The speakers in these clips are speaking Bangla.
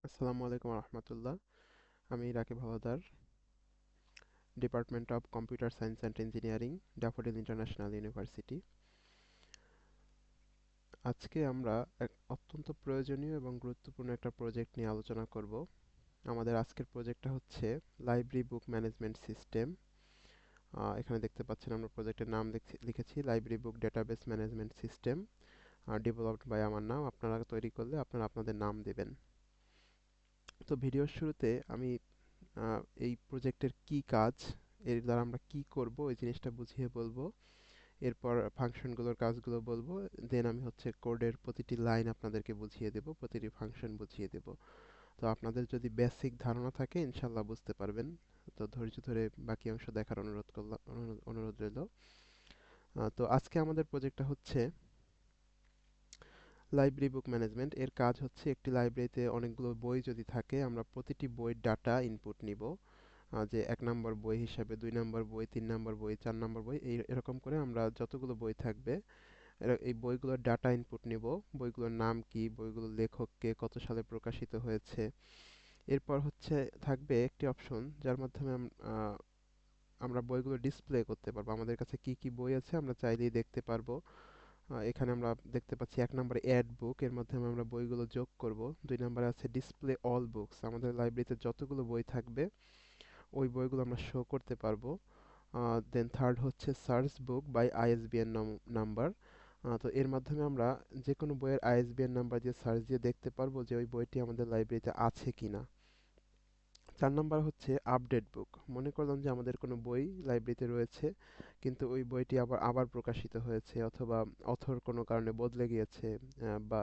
আসসালামু আলাইকুম রহমতুল্লাহ। আমি Rakib Howlader, department of computer science and engineering, daffodil international university. আজকে আমরা এক অত্যন্ত প্রয়োজনীয় এবং গুরুত্বপূর্ণ একটা প্রজেক্ট নিয়ে আলোচনা করব। আমাদের আজকের প্রজেক্টটা হচ্ছে লাইব্রেরি বুক ম্যানেজমেন্ট সিস্টেম। এখানে দেখতে পাচ্ছেন আমরা প্রজেক্টের নাম লিখেছি library book database management system, developed by আমার নাম। আপনারা তৈরি করলে আপনারা আপনাদের নাম দেবেন। তো ভিডিওর শুরুতে আমি এই প্রজেক্টের কি কাজ, এর দ্বারা আমরা কি করব এই জিনিসটা বুঝিয়ে বলবো। এরপর ফাংশনগুলোর কাজগুলো বলবো। দেন আমি হচ্ছে কোডের প্রতিটি লাইন আপনাদেরকে বুঝিয়ে দেব, প্রতিটি ফাংশন বুঝিয়ে দেব। তো আপনাদের যদি বেসিক ধারণা থাকে ইনশাল্লাহ বুঝতে পারবেন। তো ধৈর্য ধরে বাকি অংশ দেখার অনুরোধ করলাম, অনুরোধ রইল। তো আজকে আমাদের প্রজেক্টটা হচ্ছে লাইব্রেরি বুক ম্যানেজমেন্ট। এর কাজ হচ্ছে একটি লাইব্রেরিতে অনেকগুলো বই যদি থাকে আমরা প্রতিটি বইয়ের ডাটা ইনপুট নিব। যে ১ নাম্বার বই হিসাবে ২ নাম্বার বই, ৩ নাম্বার বই, ৪ নাম্বার বই, এরকম করে আমরা যতগুলো বই থাকবে এই বইগুলোর ডাটা ইনপুট নিব। বইগুলোর নাম কি, বইগুলোর লেখক কে, কত সালে প্রকাশিত হয়েছে। এরপর হচ্ছে থাকবে একটি অপশন যার মাধ্যমে আমরা বইগুলো ডিসপ্লে করতে পারবো। আমাদের কাছে কি কি বই আছে আমরা চাইলেই দেখতে পারবো। এখানে আমরা দেখতে পাচ্ছি ১ নম্বরে অ্যাড বুক, এর মাধ্যমে আমরা বইগুলো যোগ করব। ২ নম্বরে আছে ডিসপ্লে অল বুকস, আমাদের লাইব্রেরিতে যতগুলো বই থাকবে ওই বইগুলো আমরা শো করতে পারবো। দেন থার্ড হচ্ছে search book by ISBN number. তো এর মাধ্যমে আমরা যে কোনো বইয়ের আইএসবিএন নাম্বার দিয়ে সার্চ দিয়ে দেখতে পারবো যে ওই বইটি আমাদের লাইব্রেরিতে আছে কিনা। ৪ নাম্বার হচ্ছে আপডেট বুক। মনে করলাম যে আমাদের কোনো বই লাইব্রেরিতে রয়েছে কিন্তু ওই বইটি আবার আবার প্রকাশিত হয়েছে অথবা অথর কোনো কারণে বদলে গিয়েছে, বা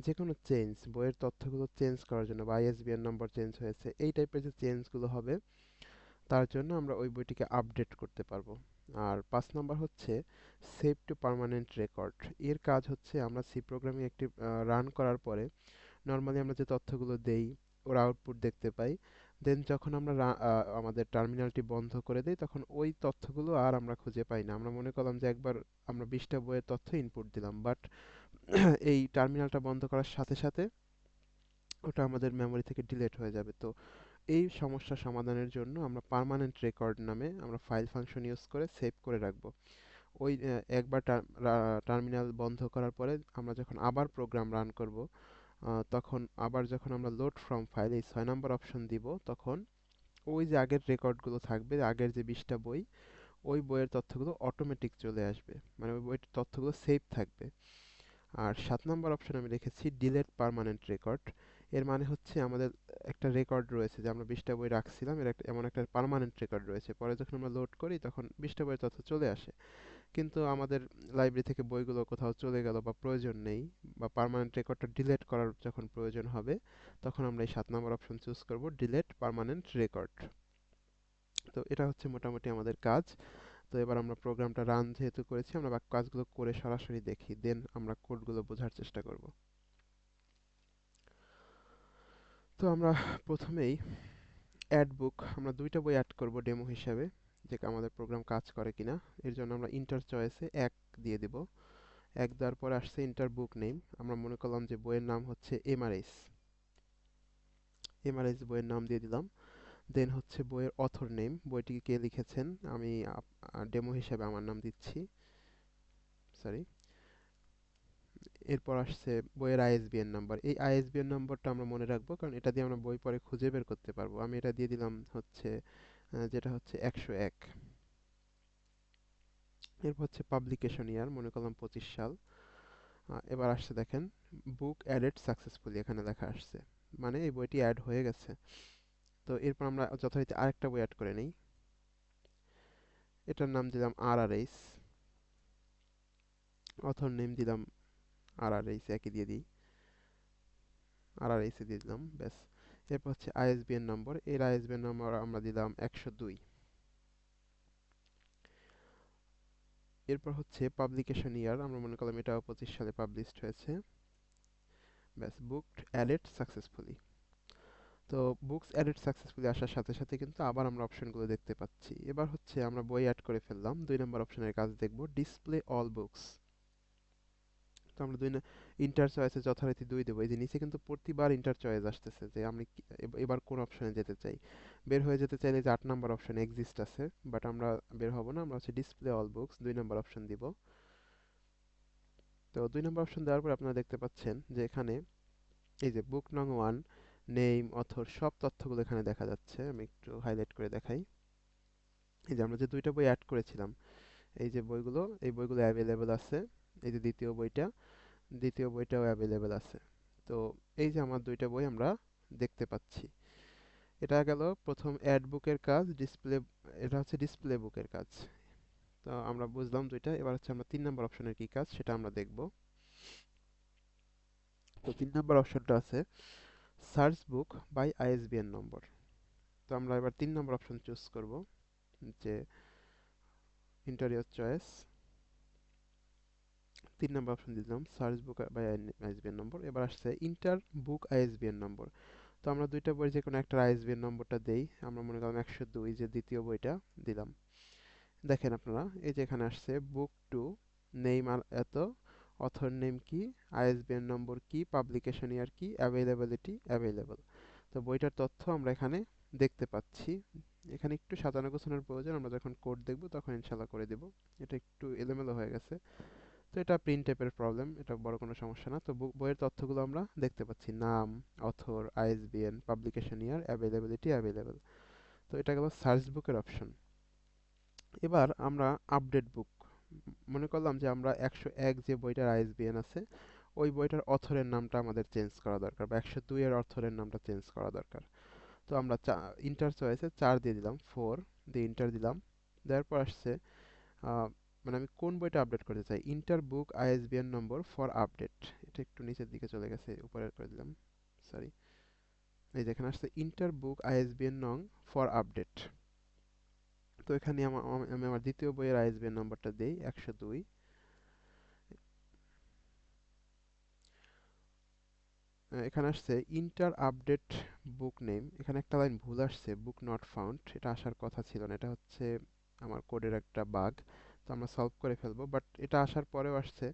যে কোনো চেঞ্জ, বইয়ের তথ্যগুলো চেঞ্জ করার জন্য বা আইএসবিএন নম্বর চেঞ্জ হয়েছে, এই টাইপের যে চেঞ্জগুলো হবে তার জন্য আমরা ওই বইটিকে আপডেট করতে পারবো। আর ৫ নাম্বার হচ্ছে সেভ টু পার্মানেন্ট রেকর্ড। এর কাজ হচ্ছে আমরা সি প্রোগ্রামিং একটি রান করার পরে নর্মালি আমরা যে তথ্যগুলো দেই ওর আউটপুট দেখতে পাই। দেন যখন আমরা আমাদের টার্মিনালটি বন্ধ করে দেই তখন ওই তথ্যগুলো আর আমরা খুঁজে পাই না। আমরা মনে করলাম যে একবার আমরা ২০টা বইয়ের তথ্য ইনপুট দিলাম, বাট এই টার্মিনালটা বন্ধ করার সাথে সাথে ওটা আমাদের মেমোরি থেকে ডিলিট হয়ে যাবে। তো এই সমস্যা সমাধানের জন্য আমরা পার্মানেন্ট রেকর্ড নামে আমরা ফাইল ফাংশন ইউজ করে সেভ করে রাখবো। ওই একবার টার্মিনাল বন্ধ করার পরে আমরা যখন আবার প্রোগ্রাম রান করব, তখন আবার যখন আমরা লোড ফ্রম ফাইল এই ৬ নম্বর অপশন দিব তখন ওই যে আগের রেকর্ডগুলো থাকবে, আগের যে ২০টা বই, ওই বইয়ের তথ্যগুলো অটোমেটিক চলে আসবে, মানে ওই বইয়ের তথ্যগুলো সেভ থাকবে। আর ৭ নম্বর অপশন আমি রেখেছি ডিলেট পার্মানেন্ট রেকর্ড। এর মানে হচ্ছে আমাদের একটা রেকর্ড রয়েছে যে আমরা ২০টা বই রাখছিলাম, এর একটা এমন একটা পার্মানেন্ট রেকর্ড রয়েছে, পরে যখন আমরা লোড করি তখন ২০টা বইয়ের তথ্য চলে আসে। কিন্তু আমাদের লাইব্রেরি থেকে বইগুলো কোথাও চলে গেল বা প্রয়োজন নেই, বা পার্মানেন্ট রেকর্ডটা ডিলিট করার যখন প্রয়োজন হবে তখন আমরা এই ৭ নম্বর অপশন চুজ করব, ডিলিট পার্মানেন্ট রেকর্ড। তো এটা হচ্ছে মোটামুটি আমাদের কাজ। তো এবার আমরা প্রোগ্রামটা রান যেহেতু করেছি আমরা কাজগুলো করে সরাসরি দেখি, দেন আমরা কোডগুলো বোঝার চেষ্টা করব। তো আমরা প্রথমেই অ্যাড বুক, আমরা ২টা বই অ্যাড করব ডেমো হিসাবে যে আমাদের প্রোগ্রাম কাজ করে কিনা। এর জন্য আমরা ইন্টার চয়েসে ১ দিয়ে দিব। ১ দেওয়ার পরে আসছে ইন্টার বুক নেম। আমরা মনে করলাম যে বইয়ের নাম হচ্ছে এমআরএস, এমআরএস বইয়ের নাম দিয়ে দিলাম। দেন হচ্ছে বইয়ের অথর নেম, বইটি কে লিখেছেন আমি ডেমো হিসাবে আমার নাম দিচ্ছি, সরি। এরপর আসছে বইয়ের আইএসবিএন নাম্বার। এই আইএসবিএন নম্বরটা আমরা মনে রাখবো কারণ এটা দিয়ে আমরা বই পরে খুঁজে বের করতে পারবো। আমি এটা দিয়ে দিলাম হচ্ছে যেটা হচ্ছে ১০১। এরপর হচ্ছে পাবলিকেশন ইয়ার, মনে করলাম ২৫ সাল। এবার আসছে দেখেন বুক অ্যাডেড সাকসেসফুলি, এখানে লেখা আসছে, মানে এই বইটি অ্যাড হয়ে গেছে। তো এরপর আমরা যথারীতি আরেকটা বই অ্যাড করে নিই। এটার নাম দিলাম আরআরএস, অথর নেম দিলাম আরআরএস, একই দিয়ে দিই, আরআরএস এ দিয়ে দিলাম, ব্যাস। এরপর হচ্ছে আইএসবিএন নম্বর, এর আইএসবিএন নম্বর আমরা দিলাম ১০২। এরপর হচ্ছে পাবলিকেশন ইয়ার, আমরা মনে করলাম এটাও ২৫ সালে পাবলিশড হয়েছে, ব্যাস। Booked added successfully. তো বুকস অ্যাডেড সাকসেসফুলি আসার সাথে সাথে কিন্তু আবার আমরা অপশনগুলো দেখতে পাচ্ছি। এবার হচ্ছে আমরা বই অ্যাড করে ফেললাম, ২ নম্বর অপশনের কাজ দেখব, ডিসপ্লে অল বুকস। তো আমরা ইন্টার চয়েসে যথারীতি 2 দেবো। এই যে নিচে কিন্তু প্রতিবার ইন্টার চয়েস আসতেছে যে আমি এবার কোন অপশনে যেতে চাই। বের হয়ে যেতে চাইলে যে 8 নাম্বার অপশন এক্সিস্ট আছে, বাট আমরা বের হব না, আমরা হচ্ছে display all books 2 number option দিব। তো 2 নাম্বার অপশন দেওয়ার পর আপনারা দেখতে পাচ্ছেন যে এখানে এই যে বুক নং 1 নেম অথর সব তথ্যগুলো এখানে দেখা যাচ্ছে। আমি একটু হাইলাইট করে দেখাই। এই যে আমরা যে দুইটা বই অ্যাড করেছিলাম, এই যে বইগুলো, এই বইগুলো অ্যাভেলেবেল আছে। এই যে দ্বিতীয় বইটাও অ্যাভেলেবেল আছে। তো এই যে আমার দুইটা বই আমরা দেখতে পাচ্ছি। এটা গেল প্রথম অ্যাড বুকের কাজ, এটা হচ্ছে ডিসপ্লে বুকের কাজ। তো আমরা বুঝলাম দুইটা। এবার হচ্ছে আমরা 3 নাম্বার অপশনের কি কাজ সেটা আমরা দেখব। তো 3 নাম্বার অপশনটা আছে সার্চ বুক বাই আইএসবিএন নম্বর। তো আমরা এবার 3 নাম্বার অপশন চুজ করব, যে ইন্টারিয়র চয়েস 3 নাম্বার অপশন দিলাম সার্চ বুক বাই আইএসবিএন নম্বর। এবার আসছে ইন্টার বুক আইএসবিএন নম্বর। তো আমরা দুইটা বই যে কোনো একটা আইএসবিএন নম্বরটা দেই। আমরা মনে করলাম 102, যে দ্বিতীয় বইটা দিলাম। দেখেন আপনারা এই যে এখানে আসছে বুক টু, নেম আর এত, অথর নেম কি, আইএসবিএন নম্বর কি, পাবলিকেশন ইয়ার কি, অ্যাভেলেবিলিটি অ্যাভেলেবল। তো বইটার তথ্য আমরা এখানে দেখতে পাচ্ছি। এখানে একটু সাজানো গোছানোর প্রয়োজন, আমরা যখন কোড দেখব তখন ইনশাল্লাহ করে দেব। এটা একটু এলোমেলো হয়ে গেছে। তো এটা প্রিন্ট টাইপের প্রবলেম, এটা বড় কোনো সমস্যা না। তো বইয়ের তথ্যগুলো আমরা দেখতে পাচ্ছি, নাম, author, ISBN, publication year, availability available. তো এটা গেল সার্চ বুকের অপশন। এবার আমরা আপডেট বুক, মনে করলাম যে আমরা 101 যে বইটার আইএসবিএন আছে ওই বইটার অথরের নামটা আমাদের চেঞ্জ করা দরকার, বা 102 এর অথরের নামটা চেঞ্জ করা দরকার। তো আমরা ইন্টার চয়েসে 4 দিয়ে দিলাম, 4 দিয়ে ইন্টার দিলাম। দেওয়ার পর আসছে মানে আমি কোন বইটা আপডেট করতে চাই, inter book ISBN number for update. এটা একটু নিচের দিকে চলে গেছে, উপরে করে দিলাম, সরি। এই যেখানে আসছে ইন্টার বুক আইএসবিএন নং ফর আপডেট। তো এখানে আমি আমার দ্বিতীয় বইয়ের আইএসবিএন নম্বরটা দেই, 102। এখানে আসছে ইন্টার আপডেট বুক নেম, এখানে একটা লাইন ভুল আসছে, বুক নট ফাউন্ড, এটা আসার কথা ছিল না। এটা হচ্ছে আমার কোডের একটা বাগ, তো আমরা সলভ করে ফেলবো। বাট এটা আসার পরেও আসছে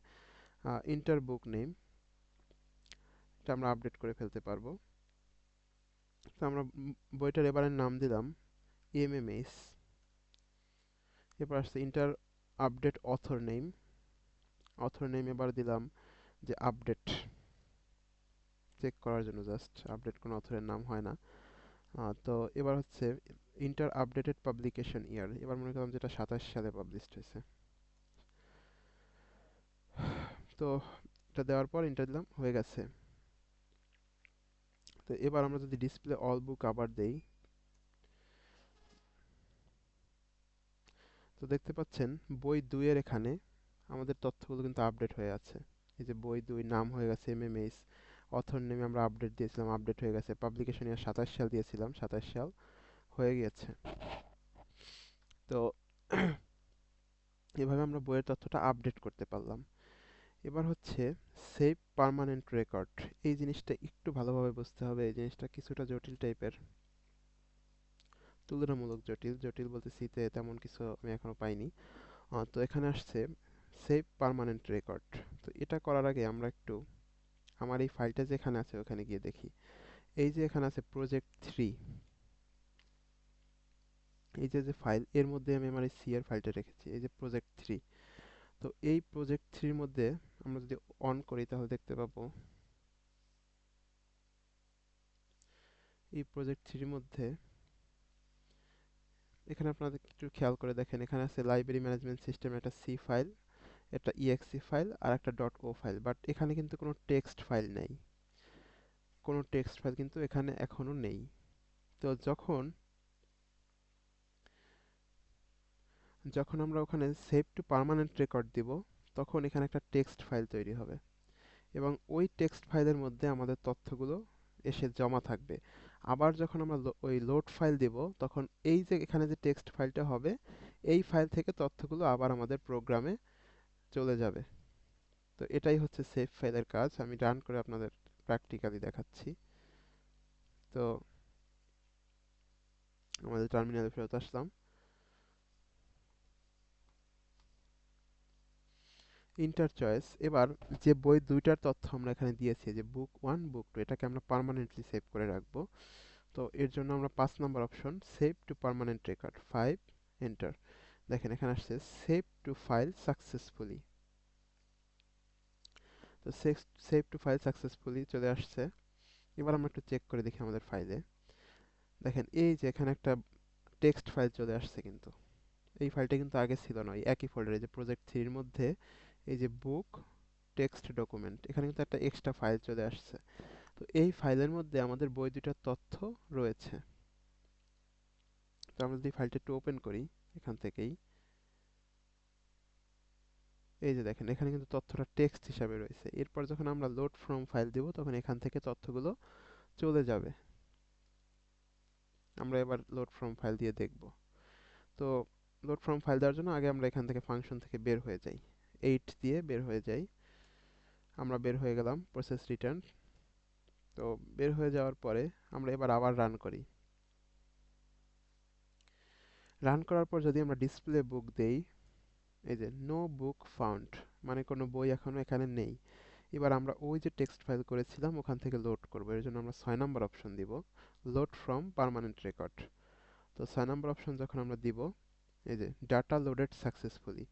ইন্টার বুক নেম, এটা আমরা আপডেট করে ফেলতে পারবো। তো আমরা বইটার এবারের নাম দিলাম এমএমএস। এবার আসছে ইন্টার আপডেট অথর নেম এবার দিলাম যে আপডেট, চেক করার জন্য, জাস্ট আপডেট কোনো অথরের নাম হয় না। তো এবার হচ্ছে ইন্টার আপডেটেড পাবলিকেশন ইয়ার, এবার মনে করলাম যেটা 27 সালে পাবলিশড হয়েছে। তো এটা দেওয়ার পর ইন্টার দিলাম, হয়ে গেছে। তো এবার আমরা যদি ডিসপ্লে অল বুক আবার দেই, তো দেখতে পাচ্ছেন বই 2 এর এখানে আমাদের তথ্যগুলো কিন্তু আপডেট হয়ে আছে। এই যে বই 2 নাম হয়ে গেছে এমএমএস, অথর নেমে আমরা আপডেট দিয়েছিলাম, আপডেট হয়ে গেছে, পাবলিকেশন ইয়ার 27 সাল দিয়েছিলাম, 27 সাল হয়ে গিয়েছে। তো এভাবে আমরা বইয়ের তথ্যটা আপডেট করতে পারলাম। এবার হচ্ছে সেভ পার্মানেন্ট রেকর্ড। এই জিনিসটা একটু ভালোভাবে বুঝতে হবে, এই জিনিসটা কিছুটা জটিল টাইপের, তুলনামূলক জটিল। জটিল বলতে সিতে তেমন কিছু আমি এখনো পাইনি। তো এখানে আসছে সেভ পার্মানেন্ট রেকর্ড। তো এটা করার আগে আমরা একটু আমার এই ফাইলটা যেখানে আছে ওখানে গিয়ে দেখি। এই যে এখানে আছে প্রজেক্ট 3, এই যে ফাইল, এর মধ্যে আমি আমার এই সি এর ফাইলটা রেখেছি, এই যে প্রজেক্ট 3। তো এই প্রজেক্ট 3 এর মধ্যে আমরা যদি অন করি তাহলে দেখতে পাবো এই প্রজেক্ট 3 এর মধ্যে এখানে আপনাদের একটু খেয়াল করে দেখেন, এখানে আছে লাইব্রেরি ম্যানেজমেন্ট সিস্টেম, একটা সি ফাইল, একটা ইএক্সি ফাইল আর একটা ডট ও ফাইল, বাট এখানে কিন্তু কোনো টেক্সট ফাইল নেই। কোনো টেক্সট ফাইল কিন্তু এখানে এখনো নেই। তো যখন আমরা ওখানে সেভ টু পার্মানেন্ট রেকর্ড দিব তখন এখানে একটা টেক্সট ফাইল তৈরি হবে, এবং ওই টেক্সট ফাইলের মধ্যে আমাদের তথ্যগুলো এসে জমা থাকবে। আবার যখন আমরা ওই লোড ফাইল দিব তখন এই যে এখানে যে টেক্সট ফাইলটা হবে এই ফাইল থেকে তথ্যগুলো আবার আমাদের প্রোগ্রামে চলে যাবে। তো এটাই হচ্ছে সেভ ফাইলের কাজ। আমি রান করে আপনাদের প্র্যাকটিক্যালি দেখাচ্ছি। তো আমাদের টার্মিনালে ফেরত আসলাম। Inter choice. এবার যে বই দুইটার তথ্য আমরা এখানে দিয়েছি, যে বুক ওয়ান বুক টু, এটাকে আমরা পার্মানেন্টলি সেভ করে রাখবো। তো এর জন্য আমরা 5 নম্বর option, save to permanent record, 5, enter. দেখেন এখানে আসছে সেভ টু ফাইল সাকসেসফুলি। তো সেভ টু ফাইল সাকসেসফুলি চলে আসছে। এবার আমরা একটু চেক করে দেখি আমাদের ফাইলে। দেখেন এই যে এখানে একটা টেক্সট ফাইল চলে আসছে, কিন্তু এই ফাইলটা কিন্তু আগে ছিল না। এই একই ফোল্ডারে, যে প্রজেক্ট থ্রির মধ্যে এই যে বুক টেক্সট ডকুমেন্ট, এখানে কিন্তু একটা এক্সট্রা ফাইল চলে আসছে। তো এই ফাইলের মধ্যে আমাদের বই দুটার তথ্য রয়েছে। তো আমরা যদি ফাইলটা একটু ওপেন করি এখান থেকেই, এই যে দেখেন এখানে কিন্তু তথ্যটা টেক্সট হিসাবে রয়েছে। এরপর যখন আমরা লোড ফ্রম ফাইল দিব তখন এখান থেকে তথ্যগুলো চলে যাবে। আমরা এবার লোড ফ্রম ফাইল দিয়ে দেখব। তো লোড ফ্রম ফাইল দেওয়ার জন্য আগে আমরা এখান থেকে ফাংশন থেকে বের হয়ে যাই, 8 দিয়ে বের হয়ে যাই। আমরা বের হয়ে গেলাম, প্রসেস রিটার্ন। তো বের হয়ে যাওয়ার পরে আমরা এবার আবার রান করি। রান করার পর যদি আমরা ডিসপ্লে বুক দেই, এই যে নো বুক ফাউন্ড, মানে কোনো বই এখনো এখানে নেই। এবার আমরা ওই যে টেক্সট ফাইল করেছিলাম ওখান থেকে লোড করব। এর জন্য আমরা 6 নম্বর অপশন দিব, লোড ফ্রম পার্মানেন্ট রেকর্ড। তো 6 নম্বর অপশন যখন আমরা দিব, এই যে ডাটা লোডেড সাকসেসফুলি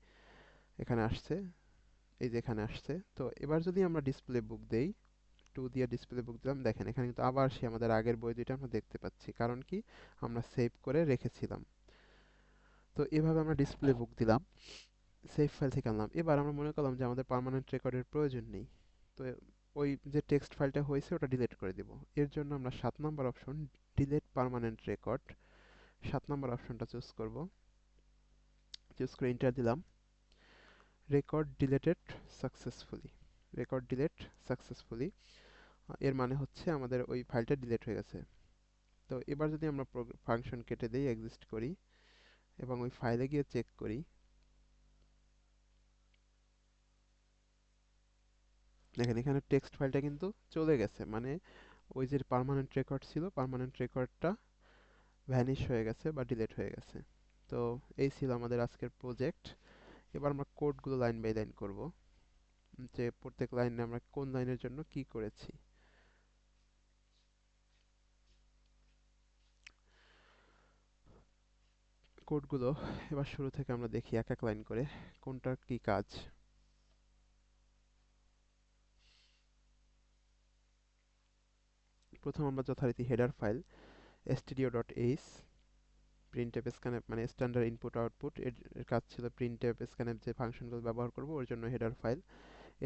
এখানে আসছে, এই যে এখানে আসছে। তো এবার যদি আমরা ডিসপ্লে বুক দেই, 2 দিয়ে ডিসপ্লে বুক দিলাম, দেখেন এখানে কিন্তু আবার সে আমাদের আগের বই দুইটা আমরা দেখতে পাচ্ছি, কারণ কি আমরা সেভ করে রেখেছিলাম। তো এভাবে আমরা ডিসপ্লে বুক দিলাম, সেভ ফাইল থেকে আনলাম। এবার আমরা মনে করলাম যে আমাদের পার্মানেন্ট রেকর্ডের প্রয়োজন নেই, তো ওই যে টেক্সট ফাইলটা হয়েছে ওটা ডিলিট করে দিব। এর জন্য আমরা 7 নম্বর অপশন, ডিলিট পার্মানেন্ট রেকর্ড, 7 নম্বর অপশনটা চুজ করব। চুজ করে এন্টার দিলাম। Record deleted successfully, record delete successfully, এর মানে হচ্ছে আমাদের ওই ফাইলটা ডিলিট হয়ে গেছে। তো এবার যদি আমরা ফাংশন কেটে দেই, এক্সিস্ট করি এবং ওই ফাইলে গিয়ে চেক করি, দেখেন এখানে টেক্সট ফাইলটা কিন্তু চলে গেছে, মানে ওই যে পার্মানেন্ট রেকর্ড ছিল, পার্মানেন্ট রেকর্ডটা ভ্যানিশ হয়ে গেছে বা ডিলিট হয়ে গেছে। তো এই ছিল আমাদের আজকের প্রজেক্ট। এবার আমরা কোডগুলো লাইন বাই লাইন করব, যে প্রত্যেক লাইনে আমরা কোন লাইনের জন্য কি করেছি। কোডগুলো এবার শুরু থেকে আমরা দেখি এক এক লাইন করে কোনটার কি কাজ। প্রথম আমরা যথারীতি header file stdio.h, printf scanf মানে স্ট্যান্ডার্ড ইনপুট আউটপুট, এর কাজ ছিল printf scanf যে ফাংশনগুলো ব্যবহার করব ওর জন্য হেডার ফাইল।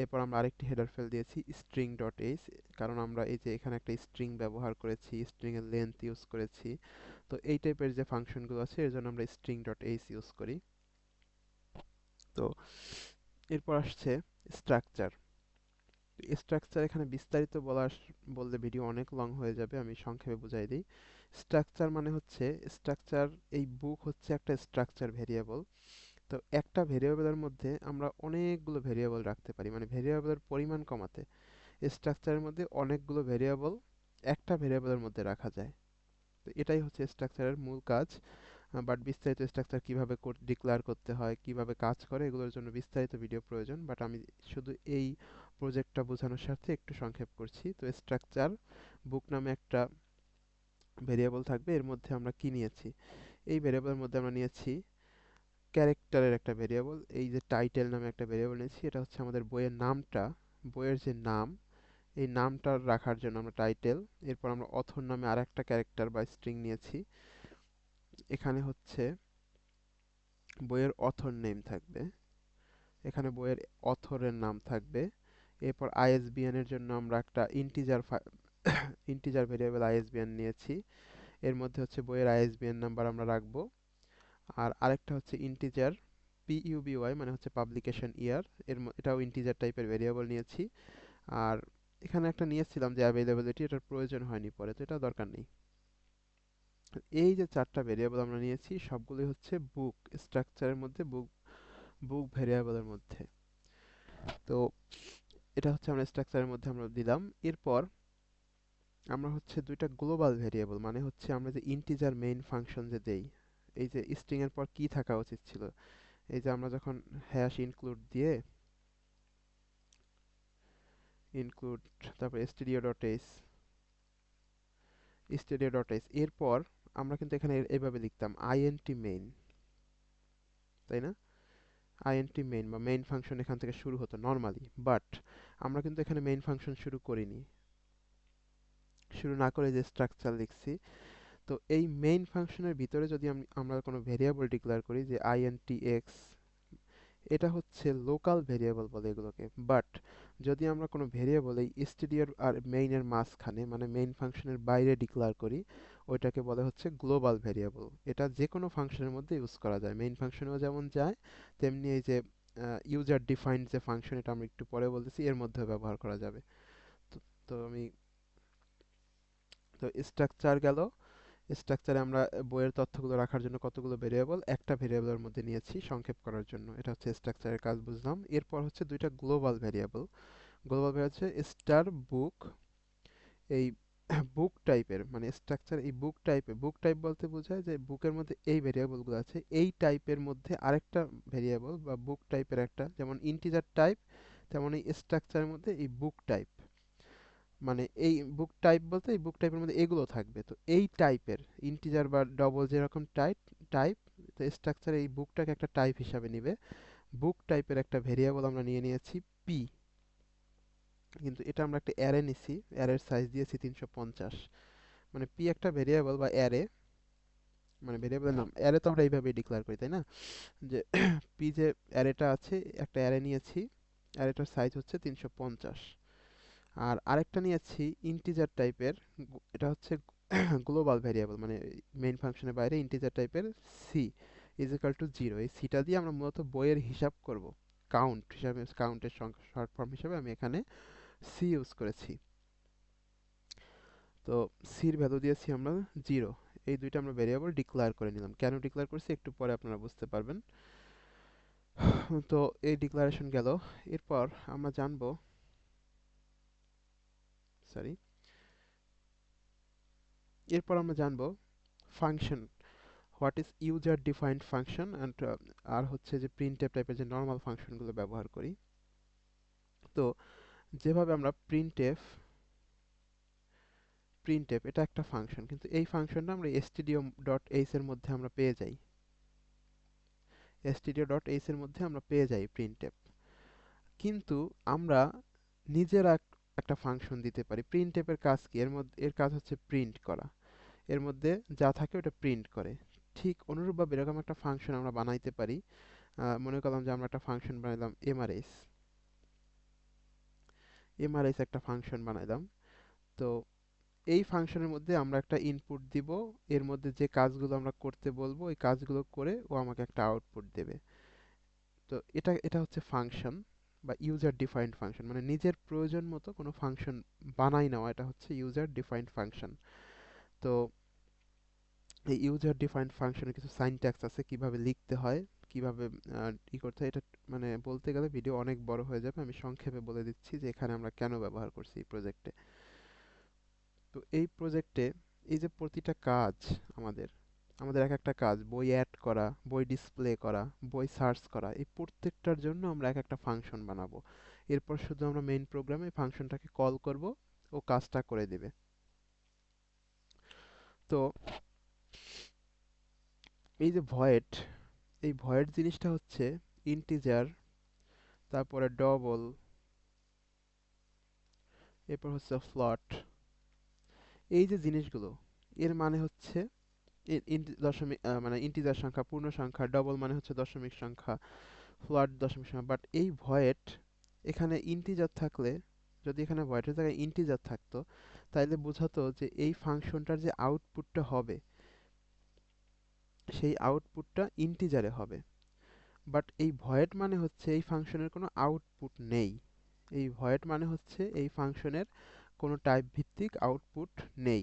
এরপর আমরা আরেকটি হেডার ফাইল দিয়েছি string.h, কারণ আমরা এই যে এখানে একটা স্ট্রিং ব্যবহার করেছি, স্ট্রিং এর লেন্থ ইউজ করেছি। তো এই টাইপের যে ফাংশনগুলো আছে এর জন্য আমরা string.h ইউজ করি। তো এরপর আসছে স্ট্রাকচার। স্ট্রাকচার এখানে বিস্তারিত বললে ভিডিও অনেক লং হয়ে যাবে, আমি সংক্ষেপে বুঝাই দিই। স্ট্রাকচার মানে হচ্ছে, স্ট্রাকচার, এই বুক হচ্ছে একটা স্ট্রাকচার ভেরিয়েবল। তো একটা ভেরিয়েবলের মধ্যে আমরা অনেকগুলো ভেরিয়েবল রাখতে পারি, মানে ভেরিয়েবলের পরিমাণ কমাতে স্ট্রাকচারের মধ্যে অনেকগুলো ভেরিয়েবল একটা ভেরিয়েবলের মধ্যে রাখা যায়। তো এটাই হচ্ছে স্ট্রাকচারের মূল কাজ। বাট বিস্তারিত স্ট্রাকচার কিভাবে ডিক্লেয়ার করতে হয়, কিভাবে কাজ করে, এগুলোর জন্য বিস্তারিত ভিডিও প্রয়োজন, বাট আমি শুধু এই প্রজেক্টটা বোঝানোর স্বার্থে একটু সংক্ষেপ করছি। তো স্ট্রাকচার বুক নামে একটা ভেরিয়েবল থাকবে, এর মধ্যে আমরা কি নিয়েছি, এই ভেরিয়েবলের মধ্যে আমরা নিয়েছি ক্যারেক্টারের একটা ভেরিয়েবল, এই যে টাইটেল নামে একটা ভেরিয়েবল নিয়েছি, এটা হচ্ছে আমাদের বইয়ের নামটা, বইয়ের যে নাম, এই নামটা রাখার জন্য আমরা টাইটেল। এরপর আমরা অথর নামে আর একটা ক্যারেক্টার বা স্ট্রিং নিয়েছি, এখানে হচ্ছে বইয়ের অথর নেম থাকবে, এখানে বইয়ের অথরের নাম থাকবে। এরপর আইএসবিএন এর জন্য আমরা একটা ইন্টিজার ইন্টিজার ভেরিয়েবল আইএসবিএন নিয়েছি, এর মধ্যে হচ্ছে বইয়ের আইএসবিএন নাম্বার আমরা রাখবো। আর আরেকটা হচ্ছে ইন্টিজার পিইউবিওয়াই, মানে হচ্ছে পাবলিকেশন ইয়ার, এটাও ইন্টিজার টাইপের ভেরিয়েবল নিয়েছি। আর এখানে একটা নিয়েছিলাম যে অ্যাভেলেবিলিটি, এটার প্রয়োজন হয়নি পরে, তো এটা দরকার নেই। এই যে চারটা ভেরিয়েবল আমরা নিয়েছি সবগুলোই হচ্ছে বুক স্ট্রাকচারের মধ্যে, বুক বুক ভেরিয়েবলের মধ্যে। তো এটা হচ্ছে আমরা স্ট্রাকচারের মধ্যে আমরা দিলাম। এরপর আমরা হচ্ছে দুইটা গ্লোবাল ভেরিয়েবল, মানে হচ্ছে আমরা যে ইন্টিজার মেইন ফাংশন যে দেই, এই যে স্ট্রিং এর পর কি থাকা উচিত ছিল, এই যে আমরা যখন হ্যাশ ইনক্লুড দিয়ে ইনক্লুড, তারপর stdio.h, এরপর আমরা কিন্তু এখানে এভাবে লিখতাম int main, তাই না? int main বা মেইন ফাংশন এখান থেকে শুরু হতো নর্মালি, বাট আমরা কিন্তু এখানে মেইন ফাংশন শুরু করিনি, শুরু না করে যে স্ট্রাকচার লিখছি। তো এই মেইন ফাংশনের ভিতরে যদি আমরা কোনো ভেরিয়েবল ডিক্লেয়ার করি যে intx, এটা হচ্ছে লোকাল ভেরিয়েবল বলে এগুলোকে। বাট যদি আমরা কোনো ভেরিয়েবল এই stdio আর মেইন এর মাঝখানে মানে মেইন ফাংশনের বাইরে ডিক্লেয়ার করি, ওইটাকে বলে হচ্ছে গ্লোবাল ভেরিয়েবল। এটা যে কোনো ফাংশনের মধ্যে ইউজ করা যায়, মেইন ফাংশনেও যেমন যায় তেমনি এই যে ইউজার ডিফাইন্ড যে ফাংশন, এটা আমরা একটু পরে বলতেছি, এর মধ্যেও ব্যবহার করা যাবে। তো তো আমি তো স্ট্রাকচার গেল। স্ট্রাকচারে আমরা বইয়ের তথ্যগুলো রাখার জন্য কতগুলো ভেরিয়েবল, একটা ভেরিয়েবলের মধ্যে নিয়েছি সংক্ষেপ করার জন্য। এটা হচ্ছে স্ট্রাকচারের কাজ, বুঝলাম। এরপর হচ্ছে দুইটা গ্লোবাল ভেরিয়েবল। গ্লোবাল ভেরিয়েবল হচ্ছে স্টার বুক, এই বুক টাইপের মানে স্ট্রাকচার, এই বুক টাইপের, বুক টাইপ বলতে বোঝায় যে বুকের মধ্যে এই ভেরিয়েবলগুলো আছে, এই টাইপের মধ্যে আরেকটা ভেরিয়েবল বা বুক টাইপের একটা, যেমন ইন্টিজার টাইপ তেমন এই স্ট্রাকচারের মধ্যে এই বুক টাইপ, মানে এই বুক টাইপ বলতে এই বুক টাইপের মধ্যে এগুলো থাকবে। তো এই টাইপের ইন্টিজার বা ডবল যেরকম টাইপ টাইপ, তো স্ট্রাকচার এই বুকটাকে একটা টাইপ হিসাবে নিবে। বুক টাইপের একটা ভেরিয়েবল আমরা নিয়ে নিয়েছি পি, কিন্তু এটা আমরা একটা অ্যারে নিছি, অ্যারের সাইজ দিয়েছি 350। মানে পি একটা ভেরিয়েবল বা অ্যারে, মানে ভেরিয়েবলের নাম, অ্যারে তো আমরা এইভাবেই ডিক্লেয়ার করি, তাই না? যে পি যে অ্যারেটা আছে, একটা অ্যারে নিয়েছি, অ্যারেটার সাইজ হচ্ছে 350। আর আরেকটা নিয়েছি ইন্টিজার টাইপের, এটা হচ্ছে গ্লোবাল ভেরিয়েবল, মানে মেইন ফাংশনের বাইরে ইন্টিজার টাইপের সি ইজ ইকাল টু 0। এই সিটা দিয়ে আমরা মূলত বইয়ের হিসাব করব, কাউন্ট হিসাবে, কাউন্টের শর্ট ফর্ম হিসাবে আমি এখানে সি ইউজ করেছি। তো সির ভ্যালু দিয়েছি আমরা 0। এই দুইটা আমরা ভেরিয়েবল ডিক্লেয়ার করে নিলাম। কেন ডিক্লেয়ার করছি একটু পরে আপনারা বুঝতে পারবেন। তো এই ডিক্লারেশন গেল। এরপর আমরা জানবো, সরি, এরপর আমরা জানবো function, what is user defined function and, আর হচ্ছে যে প্রিন্টএফ টাইপের যে নর্মাল ফাংশনগুলো ব্যবহার করি। তো যেভাবে আমরা প্রিন্টএফ, প্রিন্টএফ এটা একটা ফাংশন, কিন্তু এই ফাংশনটা আমরা stdio.h এর মধ্যে আমরা পেয়ে যাই, stdio.h এর মধ্যে আমরা পেয়ে যাই প্রিন্টএফ। কিন্তু আমরা নিজেরা একটা ফাংশন দিতে পারি। প্রিন্টএফ এর কাজ কি? এর মধ্যে এর কাজ হচ্ছে প্রিন্ট করা, এর মধ্যে যা থাকে ওটা প্রিন্ট করে। ঠিক অনুরূপভাবে এরকম একটা ফাংশন আমরা বানাইতে পারি। মনে করলাম যে আমরা একটা ফাংশন বানাইলাম এমআরএস, এমআরএস একটা ফাংশন বানাইলাম। তো এই ফাংশনের মধ্যে আমরা একটা ইনপুট দিব, এর মধ্যে যে কাজগুলো আমরা করতে বলবো ওই কাজগুলো করে ও আমাকে একটা আউটপুট দেবে। তো এটা এটা হচ্ছে ফাংশন বা ইউজার ডিফাইন্ড ফাংশন, মানে নিজের প্রয়োজন মতো কোনো ফাংশন বানাই নেওয়া, এটা হচ্ছে ইউজার ডিফাইন্ড ফাংশন। তো এই ইউজার ডিফাইন্ড ফাংশনের কিছু সাইনট্যাক্স আছে, কিভাবে লিখতে হয়, কিভাবে ই করতে হয়, এটা মানে বলতে গেলে ভিডিও অনেক বড় হয়ে যাবে। আমি সংক্ষেপে বলে দিচ্ছি যে এখানে আমরা কেন ব্যবহার করছি এই প্রজেক্টে। তো এই প্রজেক্টে এই যে প্রতিটা কাজ আমাদের, আমাদের এক একটা কাজ, বই অ্যাড করা, বই ডিসপ্লে করা, বই সার্চ করা, এই প্রত্যেকটার জন্য আমরা এক একটা ফাংশন বানাবো। এরপর শুধু আমরা মেইন প্রোগ্রামে ফাংশনটাকে কল করব, ও কাজটা করে দেবে। তো এই যে ভয়েড, এই ভয়েড জিনিসটা হচ্ছে ইন্টিজার, তারপরে ডবল, এরপর হচ্ছে ফ্লট, এই যে জিনিসগুলো, এর মানে হচ্ছে দশমিক, মানে ইন্টিজার সংখ্যা, পূর্ণ সংখ্যা, ডবল মানে হচ্ছে দশমিক সংখ্যা, ফ্লট দশমিক সংখ্যা। বাট এই ভয়েড, এখানে ইন্টিজার থাকলে, যদি এখানে ভয়েডের জায়গায় ইন্টিজার থাকতো, তাইলে বোঝাতো যে এই ফাংশনটার যে আউটপুটটা হবে সেই আউটপুটটা ইন্টিজারে হবে। বাট এই ভয়েড মানে হচ্ছে এই ফাংশনের কোনো আউটপুট নেই। এই ভয়েড মানে হচ্ছে এই ফাংশনের কোনো টাইপ ভিত্তিক আউটপুট নেই।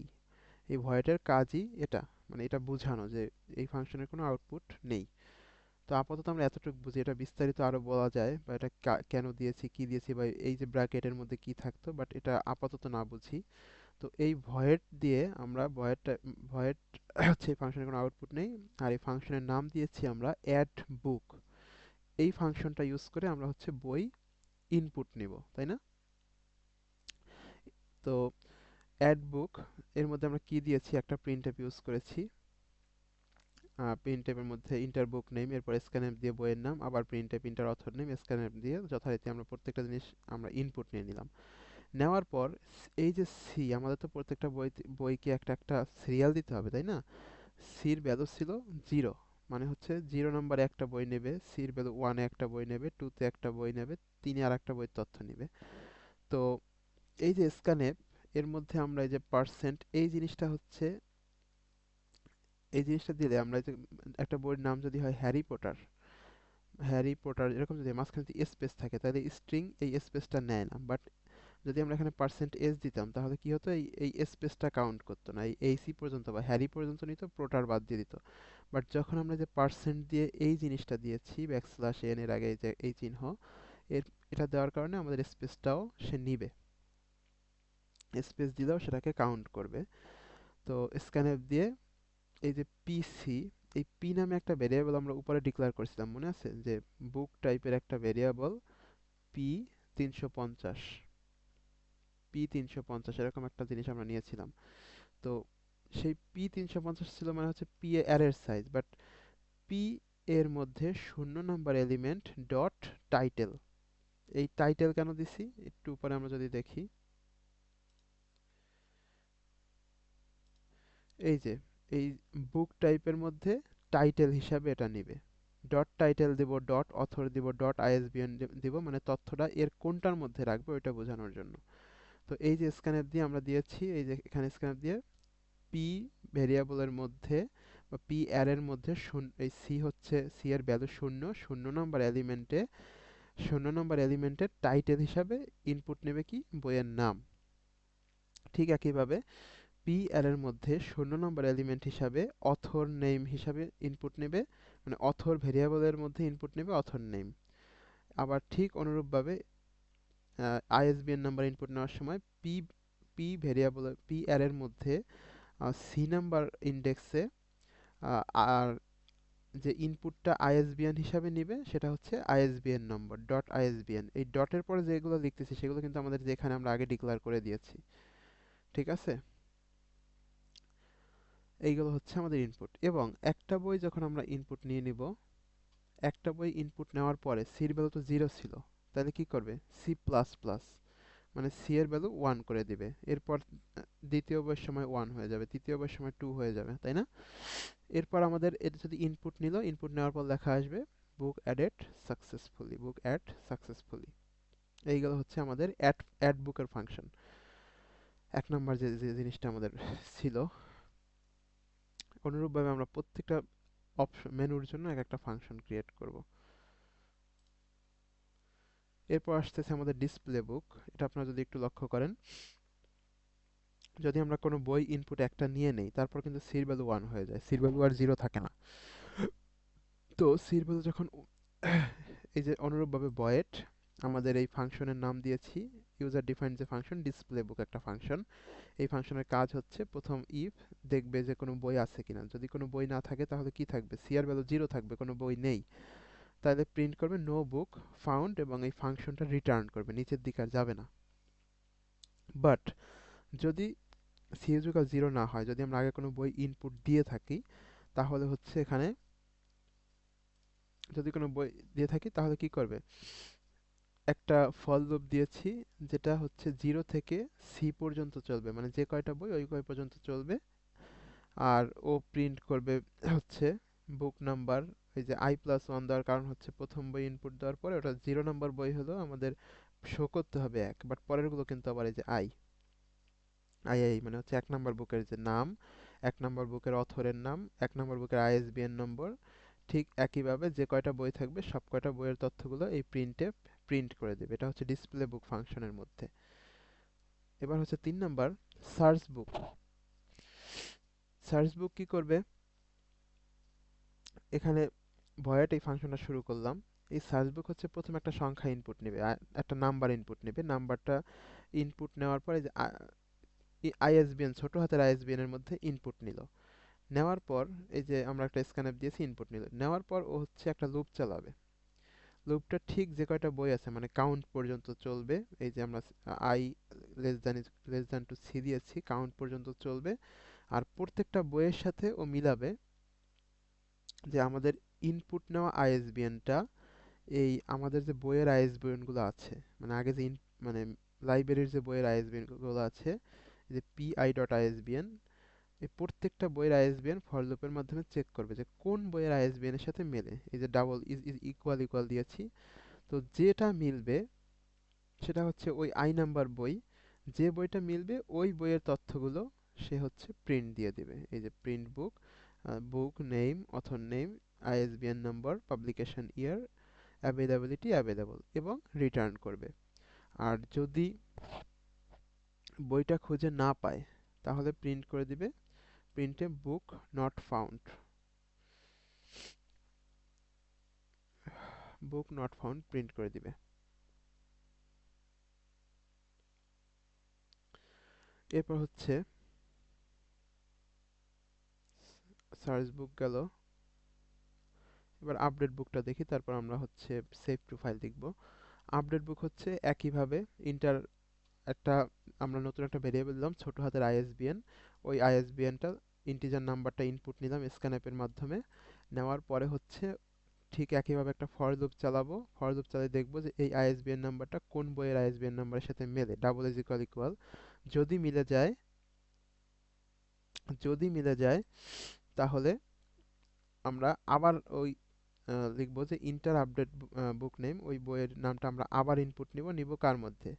এই ভয়েডের কাজই এটা, মানে এটা বোঝানো যে এই ফাংশনের কোনো আউটপুট নেই। তো আপাতত আমরা এতটুকু বুঝি, এটা বিস্তারিত আরো বলা যায়, বা এটা কেন দিয়েছি, কি দিয়েছি, বা এই যে ব্র্যাকেটের মধ্যে কি থাকতো, বাট এটা আপাতত না বুঝি। তো এই ভয়েড দিয়ে আমরা ভয়েডটা, ভয়েড হচ্ছে এই ফাংশনের কোনো আউটপুট নেই, আর এই ফাংশনের নাম দিয়েছি আমরা অ্যাড বুক। এই ফাংশনটা ইউজ করে আমরা হচ্ছে বই ইনপুট নিব, তাই না? তো অ্যাড বুক এর মধ্যে আমরা কি দিয়েছি, একটা প্রিন্টএফ ইউজ করেছি। প্রিন্টএফের মধ্যে ইন্টার বুক নেম, এরপর স্ক্যানএফ দিয়ে বইয়ের নাম, আবার printf inter author name, scanf দিয়ে যথারীতি আমরা প্রত্যেকটা জিনিস আমরা ইনপুট নিয়ে নিলাম। নেওয়ার পর এই যে সি, আমাদের তো প্রত্যেকটা বইকে একটা একটা সিরিয়াল দিতে হবে, তাই না? সির ভ্যালু ছিল 0, মানে হচ্ছে 0 নম্বরে একটা বই নেবে, সির ভ্যালু 1-এ একটা বই নেবে, 2-তে একটা বই নেবে, 3-এ আর একটা বইয়ের তথ্য নেবে। তো এই যে স্ক্যানএফ, এর মধ্যে আমরা এই যে পার্সেন্ট, এই জিনিসটা দিলে আমরা এই যে একটা বইয়ের নাম যদি হয় হ্যারি পটার, এরকম যদি মাঝখানে যদি স্পেস থাকে তাহলে স্ট্রিং এই স্পেসটা নেয় না। বাট যদি আমরা এখানে পার্সেন্ট এস দিতাম তাহলে কি হতো, এই এই স্পেসটা কাউন্ট করতো না, এই সি পর্যন্ত বা হ্যারি পর্যন্ত নিত, প্রোটার বাদ দিয়ে দিত। বাট যখন আমরা যে পার্সেন্ট দিয়ে এই জিনিসটা দিয়েছি, ব্যাকস্ল্যাশ এন এর আগে এই যে এই চিহ্ন, এর এটা দেওয়ার কারণে আমাদের স্পেসটাও সে নিবে, স্পেস দিলেও সেটাকে কাউন্ট করবে। তো স্ক্যানএফ দিয়ে এই যে পিসি, এই পি নামে একটা ভেরিয়েবল আমরা উপরে ডিক্লেয়ার করেছিলাম, মনে আছে? যে বুক টাইপের একটা ভেরিয়েবল পি 350, পি 350 এরকম একটা জিনিস আমরা নিয়েছিলাম। তো সেই পি 350 ছিল মানে হচ্ছে পি অ্যারের সাইজ, বাট পি এর মধ্যে 0 নম্বর এলিমেন্ট ডট টাইটেল। এই টাইটেল কেন দিছি একটু উপরে আমরা যদি দেখি, এই যে এই বুক টাইপের মধ্যে টাইটেল হিসাবে এটা নিবে। ডট টাইটেল দিব, ডট অথর দিব, ডট আইএসবিএন দিব, মানে তথ্যটা এর কোনটার মধ্যে রাখবো এটা বোঝানোর জন্য। তো এই যে স্ক্যানএফ দিয়ে আমরা দিয়েছি, এই যে এখানে স্ক্যানএফ দিয়ে পি ভেরিয়েবলের মধ্যে বা পি অ্যারের মধ্যে এই সি হচ্ছে, সি এর ভ্যালু 0, 0 নম্বর এলিমেন্টের টাইটেল হিসাবে ইনপুট নেবে কি, বইয়ের নাম। ঠিক একইভাবে পি অ্যারের মধ্যে 0 নম্বর এলিমেন্ট হিসাবে অথর নেম হিসাবে ইনপুট নেবে, মানে অথর ভেরিয়েবলের মধ্যে ইনপুট নেবে অথর নেম। আবার ঠিক অনুরূপভাবে আইএসবিএন নাম্বার ইনপুট নেওয়ার সময় পি পি ভেরিয়েবল পি অ্যারের মধ্যে সি নাম্বার ইন্ডেক্সে আর যে ইনপুটটা আইএসবিএন হিসাবে নিবে সেটা হচ্ছে আইএসবিএন নম্বর, ডট আইএসবিএন। এই ডটের পরে যেগুলো লিখতেছি সেগুলো কিন্তু আমাদের যেখানে আমরা আগে ডিক্লেয়ার করে দিয়েছি, ঠিক আছে? এইগুলো হচ্ছে আমাদের ইনপুট। এবং একটা বই যখন আমরা ইনপুট নিয়ে নিব, একটা বই ইনপুট নেওয়ার পরে সির ভ্যালু তো 0 ছিল, তাহলে কি করবে, সি প্লাস প্লাস, মানে সি এর ভ্যালু 1 করে দিবে। এরপর দ্বিতীয় বইয়ের সময় 1 হয়ে যাবে, তৃতীয় বইয়ের সময় 2 হয়ে যাবে, তাই না? এরপর আমাদের এটা যদি ইনপুট নিল, ইনপুট নেওয়ার পর লেখা আসবে বুক অ্যাডেড সাকসেসফুলি, বুক অ্যাড সাকসেসফুলি। এইগুলো হচ্ছে আমাদের অ্যাড বুকের ফাংশন। এক নাম্বার যে যে জিনিসটা আমাদের ছিল। অনুরূপভাবে আমরা প্রত্যেকটা অপশন মেনুর জন্য এক একটা ফাংশন ক্রিয়েট করব। এরপর আসতেছে আমাদের ডিসপ্লে বুক। এটা আপনারা যদি একটু লক্ষ্য করেন, যদি আমরা কোনো বই ইনপুট একটা নিয়ে নেই তারপর কিন্তু সির ভ্যালু 1 হয়ে যায়, সির ভ্যালু আর 0 থাকে না। তো সির ভ্যালু যখন এই যে অনুরূপভাবে ভয়েড, আমাদের এই ফাংশনের নাম দিয়েছি ইউজার ডিফাইন্ড যে ফাংশন ডিসপ্লে বুক, একটা ফাংশন। এই ফাংশনের কাজ হচ্ছে প্রথম ইফ দেখবে যে কোনো বই আছে কিনা, যদি কোনো বই না থাকে তাহলে কি থাকবে, সিআর ভ্যালু 0 থাকবে, কোনো বই নেই, তাহলে প্রিন্ট করবে নো বুক ফাউন্ড এবং এই ফাংশনটা রিটার্ন করবে, নিচের দিকে আর যাবে না। বাট যদি সিএসভিকাল 0 না হয়, যদি আমরা আগে কোনো বই ইনপুট দিয়ে থাকি তাহলে হচ্ছে এখানে, যদি কোনো বই দিয়ে থাকি তাহলে কি করবে, একটা ফল লুপ দিয়েছি যেটা হচ্ছে 0 থেকে সি পর্যন্ত চলবে, মানে যে কয়টা বই ওই কয় পর্যন্ত চলবে। আর ও প্রিন্ট করবে হচ্ছে বুক নাম্বার, এই যে i+1 দেওয়ার কারণ হচ্ছে প্রথম বই ইনপুট দেওয়ার পরে ওটা 0 নম্বর বই হলো আমাদের শো করতে হবে 1, বাট পরেরগুলো কিন্তু আবার এই যে আই মানে হচ্ছে 1 নম্বর বুকের যে নাম, 1 নম্বর বুকের অথরের নাম, 1 নম্বর বুকের আইএসবিএন নম্বর। ঠিক একইভাবে যে কয়টা বই থাকবে সব কয়টা বইয়ের তথ্যগুলো এই প্রিন্টে প্রিন্ট করে দেবে। এটা হচ্ছে ডিসপ্লে বুক ফাংশনের মধ্যে। এবার হচ্ছে 3 নম্বর, সার্চ বুক। সার্চ বুক কি করবে, এখানে ভয়েড এই ফাংশনটা শুরু করলাম। এই সার্চ বুক হচ্ছে প্রথম একটা সংখ্যা ইনপুট নেবে, একটা নাম্বার ইনপুট নেবে, নাম্বারটা ইনপুট নেওয়ার পরে যে আইএসবিএন, ছোট হাতের আইএসবিএন এর মধ্যে ইনপুট নিল, নেওয়ার পর এই যে আমরা একটা স্ক্যানএফ দিয়েছি, ইনপুট নিল, নেওয়ার পর ও হচ্ছে একটা লুপ চালাবে। লুপটা ঠিক যে কয়টা বই আছে মানে কাউন্ট পর্যন্ত চলবে, এই যে আমরা I less than two C দিয়েছি, কাউন্ট পর্যন্ত চলবে। আর প্রত্যেকটা বইয়ের সাথে ও মিলাবে যে আমাদের ইনপুট নেওয়া আইএসবিএনটা, এই আমাদের যে বইয়ের আইএসবিএন গুলো আছে, মানে আগে যে মানে লাইব্রেরির যে বইয়ের আইএসবিএন গুলো আছে, যে পিআই ডট আইএসবিএন, এই প্রত্যেকটা বইয়ের আইএসবিএন ফর লুপের মাধ্যমে চেক করবে যে কোন বইয়ের আইএসবিএন এর সাথে মেলে। এই যে ডাবল ইজ ইকুয়াল ইকুয়াল দিয়েছি, তো যেটা মিলবে সেটা হচ্ছে ওই আই নাম্বার বই, যে বইটা মিলবে ওই বইয়ের তথ্যগুলো সে হচ্ছে প্রিন্ট দিয়ে দিবে। এই যে print book, book name, author name, ISBN number, publication year, availability available, এবং রিটার্ন করবে। আর যদি বইটা খুঁজে না পায় তাহলে প্রিন্ট করে দিবে, প্রিন্টে book not found, book not found print করে দিবে। এরপর হচ্ছে সার্চ বুক গেল, এবার আপডেট বুকটা দেখি, তারপর আমরা হচ্ছে সেভ টু ফাইল দেখব। আপডেট বুক হচ্ছে একইভাবে ইন্টার একটা, আমরা নতুন একটা ভেরিয়েবল দিলাম ছোট হাতের আইএসবিএন, ওই আইএসবিএনটা ইন্টিজার নাম্বারটা ইনপুট নিলাম স্ক্যানএপের মাধ্যমে, নেওয়ার পরে হচ্ছে ঠিক একইভাবে একটা ফর লুপ চালাবো, ফর লুপ চালিয়ে দেখবো যে এই আইএসবিএন নাম্বারটা কোন বইয়ের আইএসবিএন নাম্বারের সাথে মেলে, ডাবল ইজ ইকুয়াল ইকুয়াল। যদি মিলে যায়, যদি মিলে যায় তাহলে আমরা আবার ওই লিখবো যে ইন্টার আপডেট বুক নেম, ওই বইয়ের নামটা আমরা আবার ইনপুট নিব কার মধ্যে,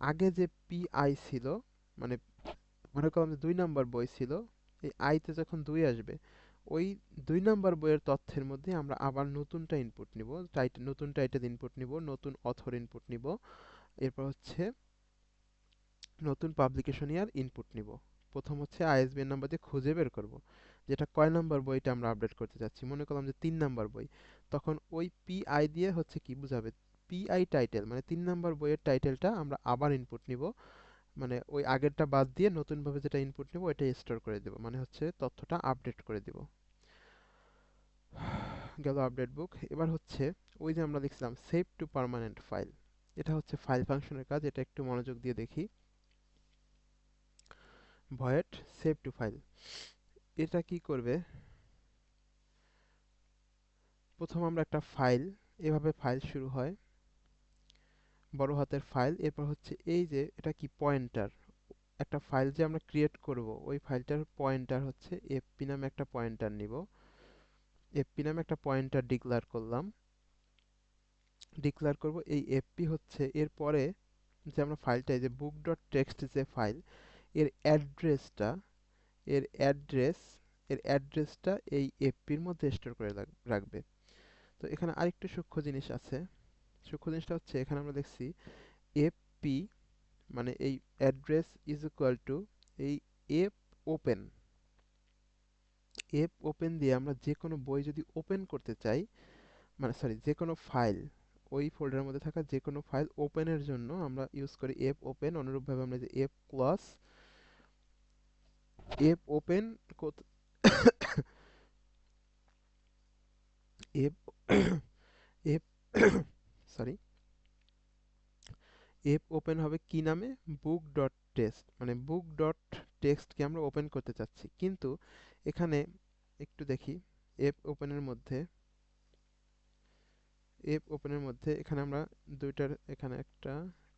আগে যে পিআই ছিল, মানে মনে করলাম যে 2 নাম্বার বই ছিল, এই আইতে যখন 2 আসবে ওই 2 নাম্বার বইয়ের তথ্যের মধ্যে আমরা আবার নতুনটা ইনপুট নিব, নতুন টাইটেল ইনপুট নিব, নতুন অথর ইনপুট নিব, এরপর হচ্ছে নতুন পাবলিকেশন ইয়ার ইনপুট নিব। প্রথম হচ্ছে আইএসবিএন নাম্বার দিয়ে খুঁজে বের করব যেটা কয় নাম্বার বইটা আমরা আপডেট করতে চাচ্ছি, মনে করলাম যে 3 নাম্বার বই, তখন ওই পিআই দিয়ে হচ্ছে কি বুঝাবে, পিআই টাইটেল মানে 3 নাম্বার বইয়ের টাইটেলটা আমরা আবার ইনপুট নিব, মানে ওই আগেরটা বাদ দিয়ে নতুনভাবে যেটা ইনপুট নেব ওইটা স্টোর করে দেব, মানে হচ্ছে তথ্যটা আপডেট করে দিব। গেল আপডেট বুক। এবার হচ্ছে ওই যে আমরা লিখছিলাম সেভ টু পার্মানেন্ট ফাইল, এটা হচ্ছে ফাইল ফাংশনের কাজ, এটা একটু মনোযোগ দিয়ে দেখি। ভয়েড সেভ টু ফাইল, এটা কি করবে, প্রথম আমরা একটা ফাইল, এভাবে ফাইল শুরু হয় বড় হাতের ফাইল, এরপর হচ্ছে এই যে এটা কি পয়েন্টার, একটা ফাইল যে আমরা ক্রিয়েট করব ওই ফাইলটার পয়েন্টার হচ্ছে এফপি নামে একটা পয়েন্টার নিব, এফপি নামে একটা পয়েন্টার ডিক্লেয়ার করলাম, ডিক্লেয়ার করব এই এফপি হচ্ছে এরপরে যে আমরা ফাইলটা, এই যে বুক ডট টেক্সট যে ফাইল, এর অ্যাড্রেসটা, এর অ্যাড্রেস এর অ্যাড্রেসটা এই এফপির মধ্যে স্টোর করে রাখবে। তো এখানে আরেকটু সূক্ষ্ম জিনিস আছে, সূক্ষ্ম জিনিসটা হচ্ছে এখানে আমরা দেখছি এফপি মানে এই অ্যাড্রেস ইজ ইকুয়াল টু এই এফ ওপেন, এফ ওপেন দিয়ে আমরা যে কোনো বই যদি ওপেন করতে চাই, মানে সরি যে কোনো ফাইল, ওই ফোল্ডারের মধ্যে থাকা যে কোনো ফাইল ওপেনের জন্য আমরা ইউজ করি এফ ওপেন, অনুরূপভাবে আমরা যে F close, F open F F sorry F open হবে কি নামে, বুক ডট টেক্সট, মানে বুক ডট টেক্সটকে আমরা ওপেন করতে চাচ্ছি, কিন্তু এখানে একটু দেখি এফ ওপেনের মধ্যে, এফ ওপেনের মধ্যে এখানে আমরা দুইটার, এখানে একটা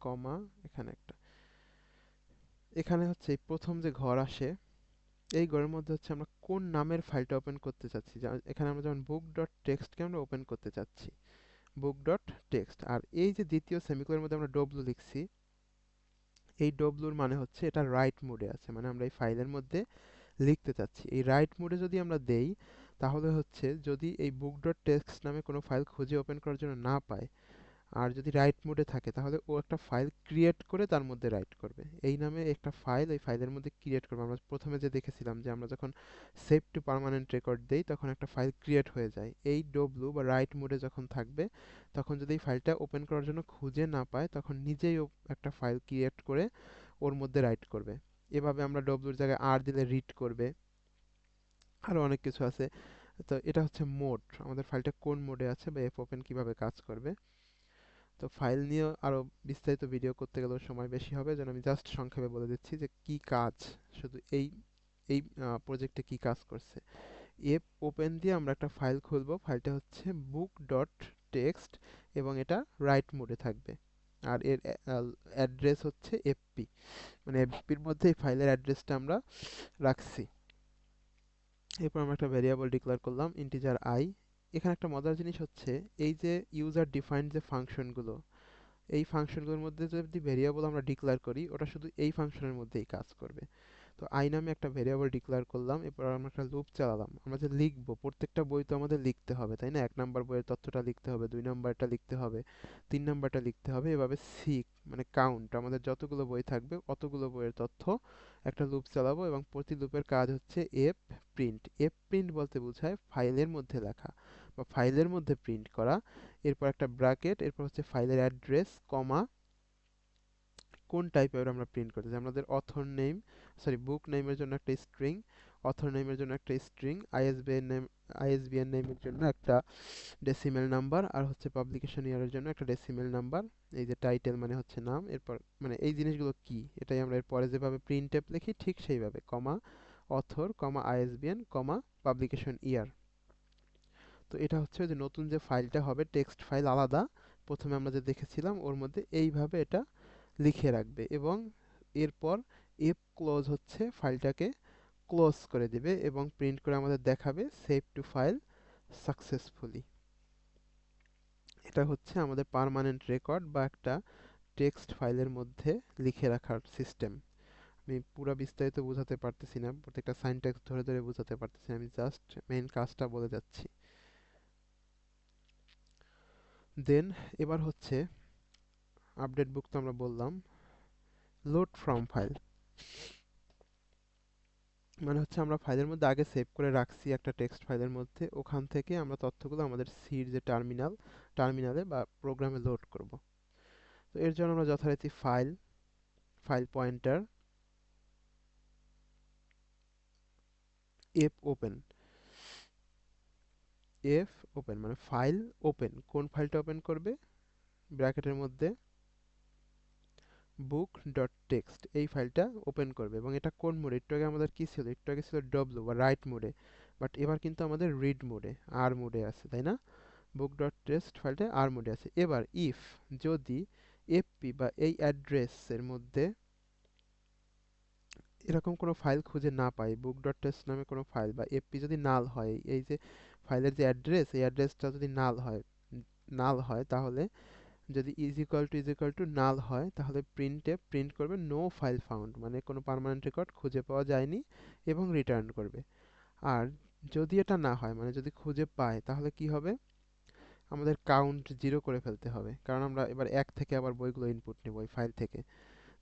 কমা, এখানে একটা, এখানে হচ্ছে এই প্রথম যে ঘর আসে এই ঘরের মধ্যে হচ্ছে আমরা কোন নামের ফাইলটা ওপেন করতে চাচ্ছি, এখানে আমরা যেমন বুক ডট টেক্সটকে আমরা ওপেন করতে চাচ্ছি, বুক ডট টেক্সট, আর এই যে দ্বিতীয় সেমিকোলনের মধ্যে আমরা ডব্লু লিখছি, এই ডব্লুর মানে হচ্ছে এটা রাইট মোডে আছে, মানে আমরা এই ফাইলের মধ্যে লিখতে চাচ্ছি। এই রাইট মোডে যদি আমরা দেই তাহলে হচ্ছে যদি এই বুক ডট টেক্সট নামে কোনো ফাইল খুঁজে ওপেন করার জন্য না পায়, আর যদি রাইট মোডে থাকে তাহলে ও একটা ফাইল ক্রিয়েট করে তার মধ্যে রাইট করবে, এই নামে একটা ফাইল এই ফাইলের মধ্যে ক্রিয়েট করবে। আমরা প্রথমে যে দেখেছিলাম যে আমরা যখন সেভ টু পার্মানেন্ট রেকর্ড দেই তখন একটা ফাইল ক্রিয়েট হয়ে যায়, এই ডব্লু বা রাইট মোডে যখন থাকবে তখন যদি এই ফাইলটা ওপেন করার জন্য খুঁজে না পায় তখন নিজেই ও একটা ফাইল ক্রিয়েট করে ওর মধ্যে রাইট করবে। এভাবে আমরা ডব্লুর জায়গায় আর দিলে রিড করবে, আরো অনেক কিছু আছে। তো এটা হচ্ছে মোড, আমাদের ফাইলটা কোন মোডে আছে বা এফ ওপেন কিভাবে কাজ করবে। তো ফাইল নিয়ে আরো বিস্তারিত ভিডিও করতে গেলেও সময় বেশি হবে, যেন আমি জাস্ট সংক্ষেপে বলে দিচ্ছি যে কি কাজ, শুধু এই এই প্রজেক্টে কি কাজ করছে। এফ ওপেন দিয়ে আমরা একটা ফাইল খুলবো, ফাইলটা হচ্ছে বুক ডট টেক্সট এবং এটা রাইট মোডে থাকবে। আর এর অ্যাড্রেস হচ্ছে এফপি, মানে এফপির মধ্যে এই ফাইলের অ্যাড্রেসটা আমরা রাখছি। এরপর আমরা একটা ভেরিয়েবল ডিক্লেয়ার করলাম ইন্টিজার আই। এখানে একটা মজার জিনিস হচ্ছে এই যে ইউজার ডিফাইন্ড যে ফাংশনগুলো, এই ফাংশনগুলোর মধ্যে যদি ভেরিয়েবল আমরা ডিক্লেয়ার করি ওটা শুধু এই ফাংশনের মধ্যেই কাজ করবে। তো আই নামে একটা ভেরিয়েবল ডিক্লেয়ার করলাম, এরপর আমরা একটা লুপ চালালাম। আমরা যে লিখবো, প্রত্যেকটা বই তো আমাদের লিখতে হবে তাই না, 1 নাম্বার বইয়ের তথ্যটা লিখতে হবে, 2 নাম্বারটা লিখতে হবে, 3 নাম্বারটা লিখতে হবে, এভাবে সিক মানে কাউন্ট আমাদের যতগুলো বই থাকবে অতগুলো বইয়ের তথ্য একটা লুপ চালাবো। এবং প্রতি লুপের কাজ হচ্ছে এফ প্রিন্ট। এফ প্রিন্ট বলতে বোঝায় ফাইলের মধ্যে লেখা বা ফাইলের মধ্যে প্রিন্ট করা। এরপর একটা ব্র্যাকেট, এরপর হচ্ছে ফাইলের অ্যাড্রেস, কমা কোন টাইপের আমরা প্রিন্ট করতে চাই। আমাদের অথর নেম, সরি বুক নেমের জন্য একটা স্ট্রিং, অথর নেমের জন্য একটা স্ট্রিং, আইএসবিএন নেমের জন্য একটা ডেসিমেল নাম্বার, আর হচ্ছে পাবলিকেশন ইয়ারের জন্য একটা ডেসিমেল নাম্বার। এই যে টাইটেল মানে হচ্ছে নাম, এরপর মানে এই জিনিসগুলো কি এটাই আমরা এরপরে যেভাবে প্রিন্টএফ লিখি ঠিক সেইভাবে, কমা অথর, কমা আইএসবিএন, কমা পাবলিকেশন ইয়ার। তো এটা হচ্ছে যে নতুন যে ফাইলটা হবে টেক্সট ফাইল আলাদা, প্রথমে আমরা যে দেখেছিলাম ওর মধ্যে এইভাবে এটা লিখে রাখবে। এবং এরপর এফ ক্লোজ হচ্ছে ফাইলটাকে ক্লোজ করে দিবে এবং প্রিন্ট করে আমাদের দেখাবে সেভ টু ফাইল সাকসেসফুলি। এটা হচ্ছে আমাদের পার্মানেন্ট রেকর্ড বা একটা টেক্সট ফাইলের মধ্যে লিখে রাখার সিস্টেম। আমি পুরো বিস্তারিত বোঝাতে পারতেছি না, প্রত্যেকটা সাইনট্যাক্স ধরে ধরে বোঝাতে পারতেছি না, আমি জাস্ট মেইন কাজটা বলে যাচ্ছি। দেন এবার হচ্ছে আপডেট বুক তো আমরা বললাম। লোড ফ্রম ফাইল মানে হচ্ছে আমরা ফাইলের মধ্যে আগে সেভ করে রাখছি একটা টেক্সট ফাইলের মধ্যে, ওখান থেকে আমরা তথ্যগুলো আমাদের সির যে টার্মিনালে বা প্রোগ্রামে লোড করব। তো এর জন্য আমরা যথারীতি file, file pointer, F open, F open মানে ফাইল ওপেন, কোন ফাইলটা ওপেন করবে, ব্র্যাকেটের মধ্যে বুক ডট টেক্সট, এই ফাইলটা ওপেন করবে। এবং এটা কোন মোডে, একটু আগে আমাদের কি ছিল, একটু আগে ছিল ডব্লিউ বা রাইট মোডে, বাট এবার কিন্তু আমাদের রিড মোডে, আর মোডে আছে তাই না, বুক ডট টেক্সট ফাইলটা আর মোডে আছে। এবার ইফ যদি এফপি বা এই অ্যাড্রেসের মধ্যে এরকম কোনো ফাইল খুঁজে না পাই, বুক ডট টেক্সট নামে কোনো ফাইল, বা এফপি যদি নাল হয়, এই যে ফাইলের যে অ্যাড্রেস এই অ্যাড্রেসটা যদি নাল হয় তাহলে যদি ইজ ইকুয়াল টু নাল হয় তাহলে প্রিন্ট করবে নো ফাইল ফাউন্ড, মানে কোনো পার্মানেন্ট রেকর্ড খুঁজে পাওয়া যায়নি, এবং রিটার্ন করবে। আর যদি এটা না হয় মানে যদি খুঁজে পায় তাহলে কি হবে, আমাদের কাউন্ট 0 করে ফেলতে হবে, কারণ আমরা এবার 1 থেকে আবার বইগুলো ইনপুট নেব ওই ফাইল থেকে।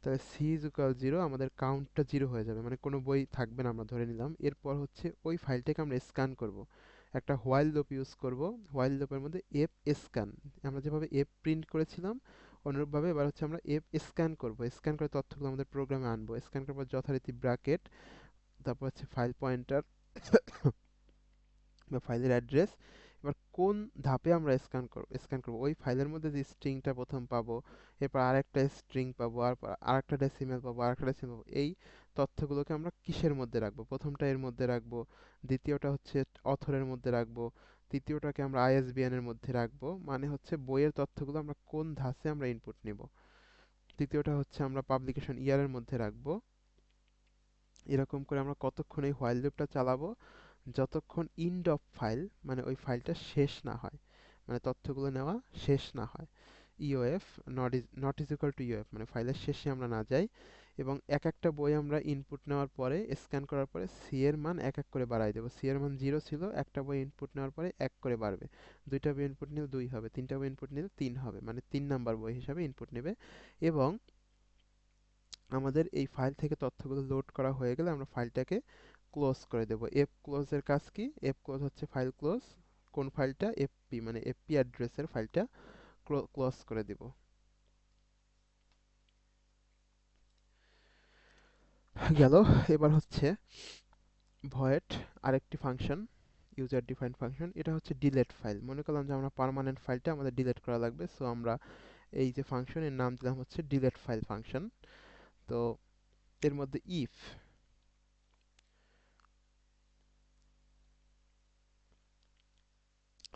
তাহলে সি ইজ ইকুয়াল 0, আমাদের কাউন্টটা 0 হয়ে যাবে, মানে কোনো বই থাকবে না আমরা ধরে নিলাম। এরপর হচ্ছে ওই ফাইলটাকে আমরা স্ক্যান করব, একটা হোয়াইল লুপ ইউজ করব। হোয়াইল লুপের মধ্যে এফ স্ক্যান, আমরা যেভাবে এফ প্রিন্ট করেছিলাম অনুরূপভাবে এবার হচ্ছে আমরা এফ স্ক্যান করব, স্ক্যান করে তথ্যগুলো আমাদের প্রোগ্রামে আনবো। স্ক্যান করার পর যথারীতি ব্র্যাকেট, তারপর হচ্ছে ফাইল পয়েন্টার বা ফাইলের অ্যাড্রেস। এবার কোন ধাপে আমরা স্ক্যান করব, ওই ফাইলের মধ্যে যে স্ট্রিংটা প্রথম পাবো, এরপর আরেকটা স্ট্রিং পাবো, আর আরেকটা ডেসিমেল পাবো, আরেকটা ডেসিমেল পাবো, এই তথ্যগুলোকে আমরা কিসের মধ্যে রাখবো, প্রথমটা এর মধ্যে রাখবো, দ্বিতীয়টা হচ্ছে অথরের মধ্যে রাখবো, তৃতীয়টাকে আমরা আইএসবিএন এর মধ্যে রাখবো, মানে হচ্ছে বইয়ের তথ্যগুলো আমরা কোন ধাপে আমরা ইনপুট নিব। তৃতীয়টা হচ্ছে আমরা পাবলিকেশন ইয়ারের মধ্যে রাখবো। এরকম করে আমরা কতক্ষণ এই হোয়াইল লুপটা চালাবো, যতক্ষণ ইন্ড অফ ফাইল মানে ওই ফাইলটা শেষ না হয়, মানে তথ্যগুলো নেওয়া শেষ না হয়। ইওএফ নট ইজ ইকুয়াল টু ইওএফ মানে ফাইলের শেষে আমরা না যাই। এবং এক একটা বই আমরা ইনপুট নেওয়ার পরে স্ক্যান করার পরে সি এর মান এক এক করে বাড়াই দেবো। সি এর মান 0 ছিল, একটা বই ইনপুট নেওয়ার পরে 1 করে বাড়বে, দুইটা বই ইনপুট নিলে 2 হবে, তিনটা বই ইনপুট নিলে 3 হবে, মানে 3 নাম্বার বই হিসাবে ইনপুট নেবে। এবং আমাদের এই ফাইল থেকে তথ্যগুলো লোড করা হয়ে গেলে আমরা ফাইলটাকে ক্লোজ করে দেব। এফ ক্লোজ এর কাজ কি, এফ ক্লোজ হচ্ছে ফাইল ক্লোজ, কোন ফাইলটা, এফপি মানে এফপি অ্যাড্রেসের ফাইলটা ক্লোজ করে দিব। গেল। এবার হচ্ছে ভয়েড আরেকটি ফাংশন ইউজার ডিফাইন্ড ফাংশন, এটা হচ্ছে ডিলেট ফাইল। মনে করলাম যে আমরা পার্মানেন্ট ফাইলটা আমাদের ডিলেট করা লাগবে, সো আমরা এই যে ফাংশনের নাম দিলাম হচ্ছে ডিলেট ফাইল ফাংশন। তো এর মধ্যে ইফ,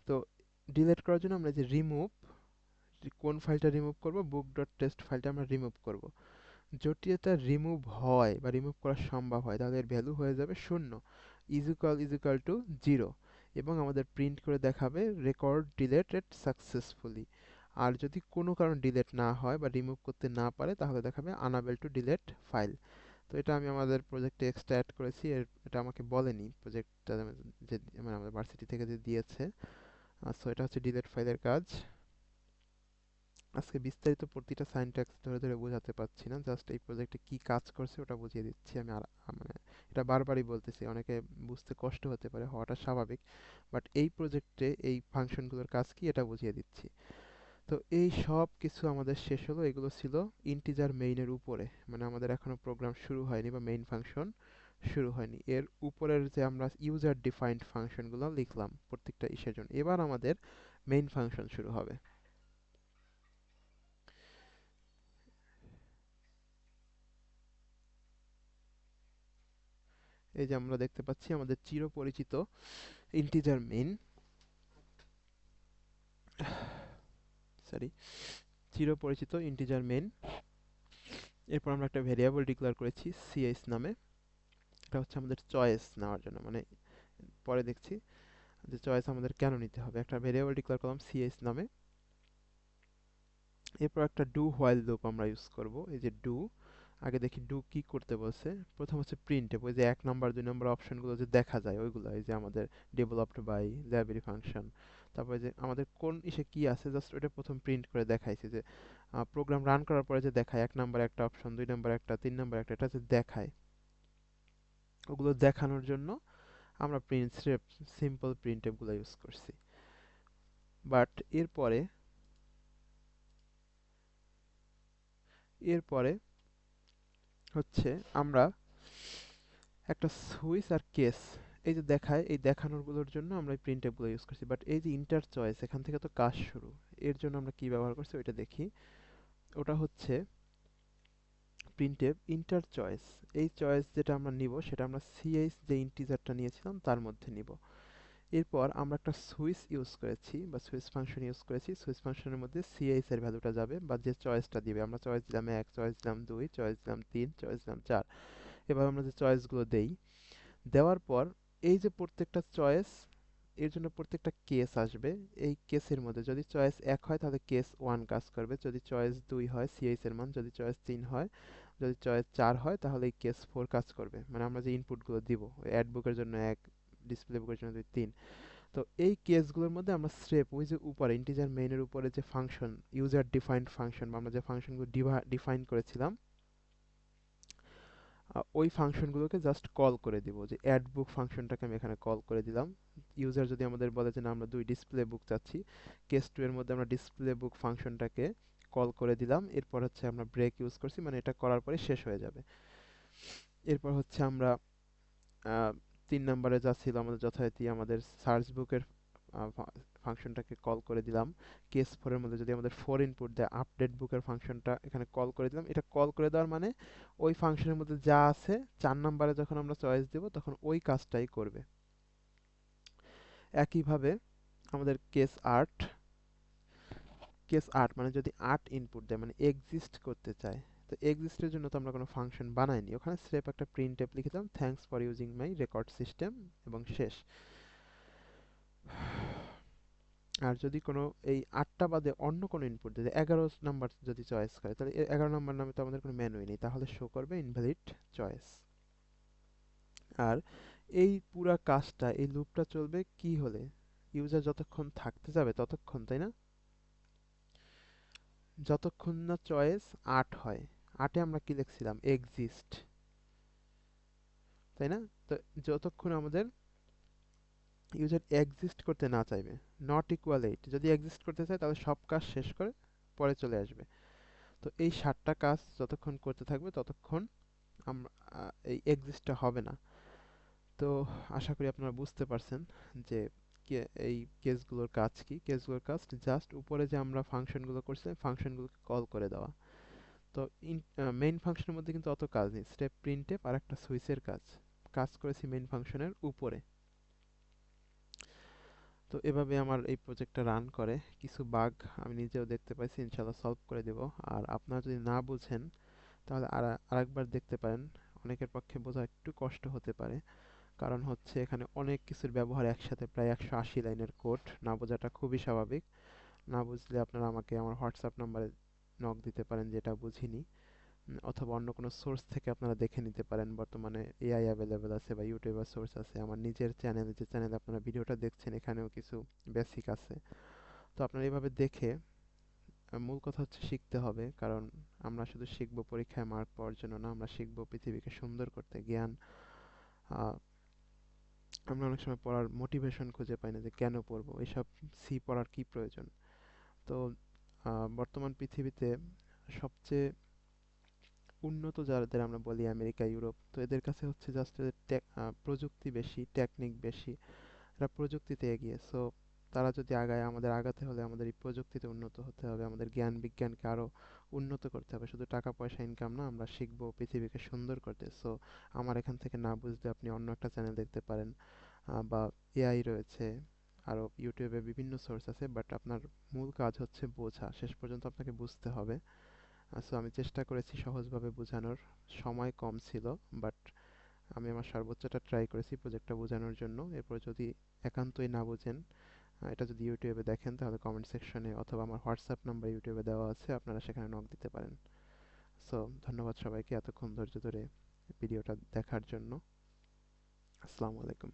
তো ডিলেট করার জন্য আমরা যে রিমুভ, কোন ফাইলটা রিমুভ করব, বুক ডট টেস্ট ফাইলটা আমরা রিমুভ করব। যদি এটা রিমুভ হয় বা রিমুভ করা সম্ভব হয় তাহলে এর ভ্যালু হয়ে যাবে 0, ইজ ইকুয়াল টু 0, এবং আমাদের প্রিন্ট করে দেখাবে রেকর্ড ডিলেটেড সাকসেসফুলি। আর যদি কোনো কারণ ডিলেট না হয় বা রিমুভ করতে না পারে তাহলে দেখাবে আনএবল টু ডিলেট ফাইল। তো এটা আমি আমাদের প্রজেক্টে এক্সট্রা অ্যাড করেছি, এটা আমাকে বলেনি প্রজেক্টটা, যে মানে আমাদের ভার্সিটি থেকে যে দিয়েছে। সো এটা হচ্ছে ডিলেট ফাইলের কাজ। আজকে বিস্তারিত প্রতিটা সাইনট্যাক্স ধরে ধরে বোঝাতে পারছি না, জাস্ট এই প্রজেক্টে কি কাজ করছে ওটা বুঝিয়ে দিচ্ছি আমি। আর মানে এটা বারবারই বলতেছি, অনেকে বুঝতে কষ্ট হতে পারে, হওয়াটা স্বাভাবিক, বাট এই প্রজেক্টে এই ফাংশনগুলোর কাজ কি এটা বুঝিয়ে দিচ্ছি। তো এই সব কিছু আমাদের শেষ হলো, এগুলো ছিল ইন্টিজার মেইনের উপরে, মানে আমাদের এখনো প্রোগ্রাম শুরু হয়নি বা মেইন ফাংশন শুরু হয়নি। এর উপরের যে আমরা ইউজার ডিফাইন্ড ফাংশনগুলো লিখলাম প্রত্যেকটা ইসের জন্য, এবার আমাদের মেইন ফাংশন শুরু হবে। এই যে আমরা দেখতে পাচ্ছি আমাদের চিরপরিচিত ইন্টিজার মেইন, সরি, চিরপরিচিত ইন্টিজার মেইন। এরপর আমরা একটা ভেরিয়েবল ডিক্লেয়ার করেছি সিএস নামে, এটা হচ্ছে আমাদের চয়েস নেওয়ার জন্য, মানে পরে দেখছি যে চয়েস আমাদের কেন নিতে হবে। একটা ভেরিয়েবল ডিক্লেয়ার করলাম সিএস নামে। এরপর একটা ডু হোয়াইল লুপ আমরা ইউজ করব। এই যে ডু, আগে দেখি ডু কি করতে বলছে। প্রথম হচ্ছে প্রিন্টএফ, ওই যে 1 নাম্বার 2 নাম্বার অপশনগুলো যে দেখা যায় ওইগুলো, এই যে আমাদের ডেভেলপড বাই লাইব্রেরি ফাংশন। তারপরে যে আমাদের কোন ইসে কি আছে জাস্ট ওটা প্রথম প্রিন্ট করে দেখাইছে, যে প্রোগ্রাম রান করার পরে যে দেখায় 1 নাম্বার একটা অপশন, 2 নাম্বার একটা, 3 নাম্বার একটা, এটা যে দেখায়, ওগুলো দেখানোর জন্য আমরা প্রিন্টএফ, সিম্পল প্রিন্টএফ গুলো ইউজ করছি। বাট এরপরে এরপরে হচ্ছে আমরা একটা সুইচ আর কেস, এই যে দেখায়, এই দেখানোর জন্য আমরা এই প্রিন্টএফ গুলো ইউজ করছি। বাট এই যে ইন্টার চয়েস, এখান থেকে তো কাজ শুরু, এর জন্য আমরা কি ব্যবহার করছি ওইটা দেখি। ওটা হচ্ছে প্রিন্টএফ ইন্টার চয়েস। এই চয়েস যেটা আমরা নিব সেটা আমরা সিএইচ যে ইন্টিজারটা নিয়েছিলাম তার মধ্যে নিব। এরপর আমরা একটা সুইচ ইউজ করেছি বা সুইচ ফাংশন ইউজ করেছি, সুইচ ফাংশনের মধ্যে সিএইচ এর ভ্যালুটা যাবে বা যে চয়েসটা দিবে, আমরা চয়েস দিলাম 1, চয়েস দিলাম 2, চয়েস দিলাম 3, চয়েস দিলাম 4, এভাবে আমরা যে চয়েসগুলো দেই, দেওয়ার পর এই যে প্রত্যেকটা চয়েস, এর জন্য প্রত্যেকটা কেস আসবে। এই কেসের মধ্যে যদি চয়েস 1 হয় তাহলে কেস 1 কাজ করবে, যদি চয়েস 2 হয় সিএইচ এর মান, যদি চয়েস 3 হয়, যদি চয়েস 4 হয় তাহলে এই কেস 4 কাজ করবে। মানে আমরা যে ইনপুটগুলো দিব, অ্যাড বুকের জন্য 1, ডিসপ্লে বুকের জন্য 2, 3। তো এই কেসগুলোর মধ্যে আমরা স্রেফ ওই যে উপরে ইন্টিজার মেইনের উপরে যে ফাংশন, ইউজার ডিফাইন্ড ফাংশন, বা আমরা যে ফাংশনগুলো ডিফাইন করেছিলাম, ওই ফাংশনগুলোকে জাস্ট কল করে দিব। যে অ্যাড বুক ফাংশনটাকে আমি এখানে কল করে দিলাম। ইউজার যদি আমাদের বলে যে না আমরা 2 ডিসপ্লে বুক চাচ্ছি, কেস 2 এর মধ্যে আমরা ডিসপ্লে বুক ফাংশনটাকে কল করে দিলাম। এরপর হচ্ছে আমরা ব্রেক ইউজ করছি, মানে এটা করার পরে শেষ হয়ে যাবে। এরপর হচ্ছে আমরা 3 নম্বরে যা ছিল আমাদের যথারীতি আমাদের সার্চ বুকের ফাংশনটাকে কল করে দিলাম। কেস 4 এর মধ্যে যদি আমাদের 4 ইনপুট দেয়, আপডেট বুকের ফাংশনটা এখানে কল করে দিলাম। এটা কল করে দেওয়ার মানে ওই ফাংশনের মধ্যে যা আছে 4 নম্বরে যখন আমরা চয়েস দেব তখন ওই কাজটাই করবে। একইভাবে আমাদের কেস 8 মানে যদি 8 ইনপুট দেয়, মানে এক্সিস্ট করতে চায়, তো এক্সিস্টের জন্য তো আমরা কোনো ফাংশন বানাইনি, ওখানে স্রেফ একটা প্রিন্টএফ লিখে দিলাম, thanks for using my record system, এবং শেষ। আর যদি কোনো এই 8টা বাদে অন্য কোনো ইনপুট দেয়, 11 নাম্বার যদি চয়েস করে, তাহলে 11 নাম্বার নামে তো আমাদের কোনো মেনুই নেই, তাহলে শো করবে ইনভ্যালিড চয়েস। আর এই পুরা কাজটা, এই লুপটা চলবে কি হলে, ইউজার যতক্ষণ থাকতে যাবে ততক্ষণ, তাই না? যতক্ষণ না চয়েস 8 হয়। 8-এ আমরা কি লিখছিলাম, এক্সিস্ট, তাই না? তো যতক্ষণ আমাদের ইউজার এক্সিস্ট করতে না চাইবে, নট ইকুয়াল 8, যদি এক্সিস্ট করতে চায় তাহলে সব কাজ শেষ করে পরে চলে আসবে। তো এই 7টা কাজ যতক্ষণ করতে থাকবে ততক্ষণ আমরা এই এক্সিস্টটা হবে না। তো আশা করি আপনারা বুঝতে পারছেন যে এই কেসগুলোর কাজ কি। কেসগুলোর কাজ জাস্ট উপরে যে আমরা ফাংশনগুলো করছিলাম ফাংশনগুলোকে কল করে দেওয়া। তো মেইন ফাংশনের মধ্যে কিন্তু অত কাজ নেই, স্টেপ প্রিন্টএফ আর একটা সুইচের কাজ কাজ করেছি মেইন ফাংশনের উপরে। তো এভাবে আমার এই প্রজেক্টটা রান করে। কিছু বাগ আমি নিজেও দেখতে পাইছি, ইনশাল্লাহ সলভ করে দেব। আর আপনারা যদি না বুঝেন তাহলে আরেকবার দেখতে পারেন। অনেকের পক্ষে বোঝা একটু কষ্ট হতে পারে, কারণ হচ্ছে এখানে অনেক কিছুর ব্যবহার একসাথে, প্রায় 180 লাইনের কোড। না বোঝাটা খুবই স্বাভাবিক। না বুঝলে আপনারা আমাকে আমার হোয়াটসঅ্যাপ নাম্বারে নক দিতে পারেন যেটা বুঝিনি। অথবা অন্য কোনো সোর্স থেকে আপনারা দেখে নিতে পারেন। বর্তমানে এআই অ্যাভেলেবেল আছে বা ইউটিউবের সোর্স আছে। আমার নিজের চ্যানেল, যে চ্যানেলে আপনারা ভিডিওটা দেখছেন, এখানেও কিছু বেসিক আছে। তো আপনারা এভাবে দেখে, মূল কথা হচ্ছে শিখতে হবে। কারণ আমরা শুধু শিখবো পরীক্ষায় মার্ক পাওয়ার জন্য না, আমরা শিখবো পৃথিবীকে সুন্দর করতে। জ্ঞান, আহ, আমরা অনেক সময় পড়ার মোটিভেশন খুঁজে পাই না যে কেন পড়বো এসব, সি পড়ার কি প্রয়োজন। তো বর্তমান পৃথিবীতে সবচেয়ে উন্নত যাদের আমরা বলি আমেরিকা, ইউরোপ, তো এদের কাছে হচ্ছে জাস্ট প্রযুক্তি বেশি, টেকনিক বেশি। এরা প্রযুক্তিতে এগিয়ে। সো তারা যদি আগায়, আমাদের আগাতে হলে আমাদের এই প্রযুক্তিতে উন্নত হতে হবে, আমাদের জ্ঞান বিজ্ঞানকে আরো উন্নত করতে হবে। শুধু টাকা পয়সা ইনকাম না, আমরা শিখবো পৃথিবীকে সুন্দর করতে। সো আমার এখান থেকে না বুঝলে আপনি অন্য একটা চ্যানেল দেখতে পারেন, বা এআই রয়েছে, আরো ইউটিউবে বিভিন্ন সোর্স আছে। বাট আপনার মূল কাজ হচ্ছে বোঝা, শেষ পর্যন্ত আপনাকে বুঝতে হবে। সো আমি চেষ্টা করেছি সহজভাবে বোঝানোর। সময় কম ছিল, বাট আমি আমার সর্বোচ্চটা ট্রাই করেছি প্রজেক্টটা বোঝানোর জন্য। এরপর যদি একান্তই না বোঝেন, এটা যদি ইউটিউবে দেখেন, তাহলে কমেন্ট সেকশনে অথবা আমার হোয়াটসঅ্যাপ নাম্বার ইউটিউবে দেওয়া আছে, আপনারা সেখানে নক দিতে পারেন। সো ধন্যবাদ সবাইকে এতক্ষণ ধৈর্য ধরে ভিডিওটা দেখার জন্য। আসসালামু আলাইকুম।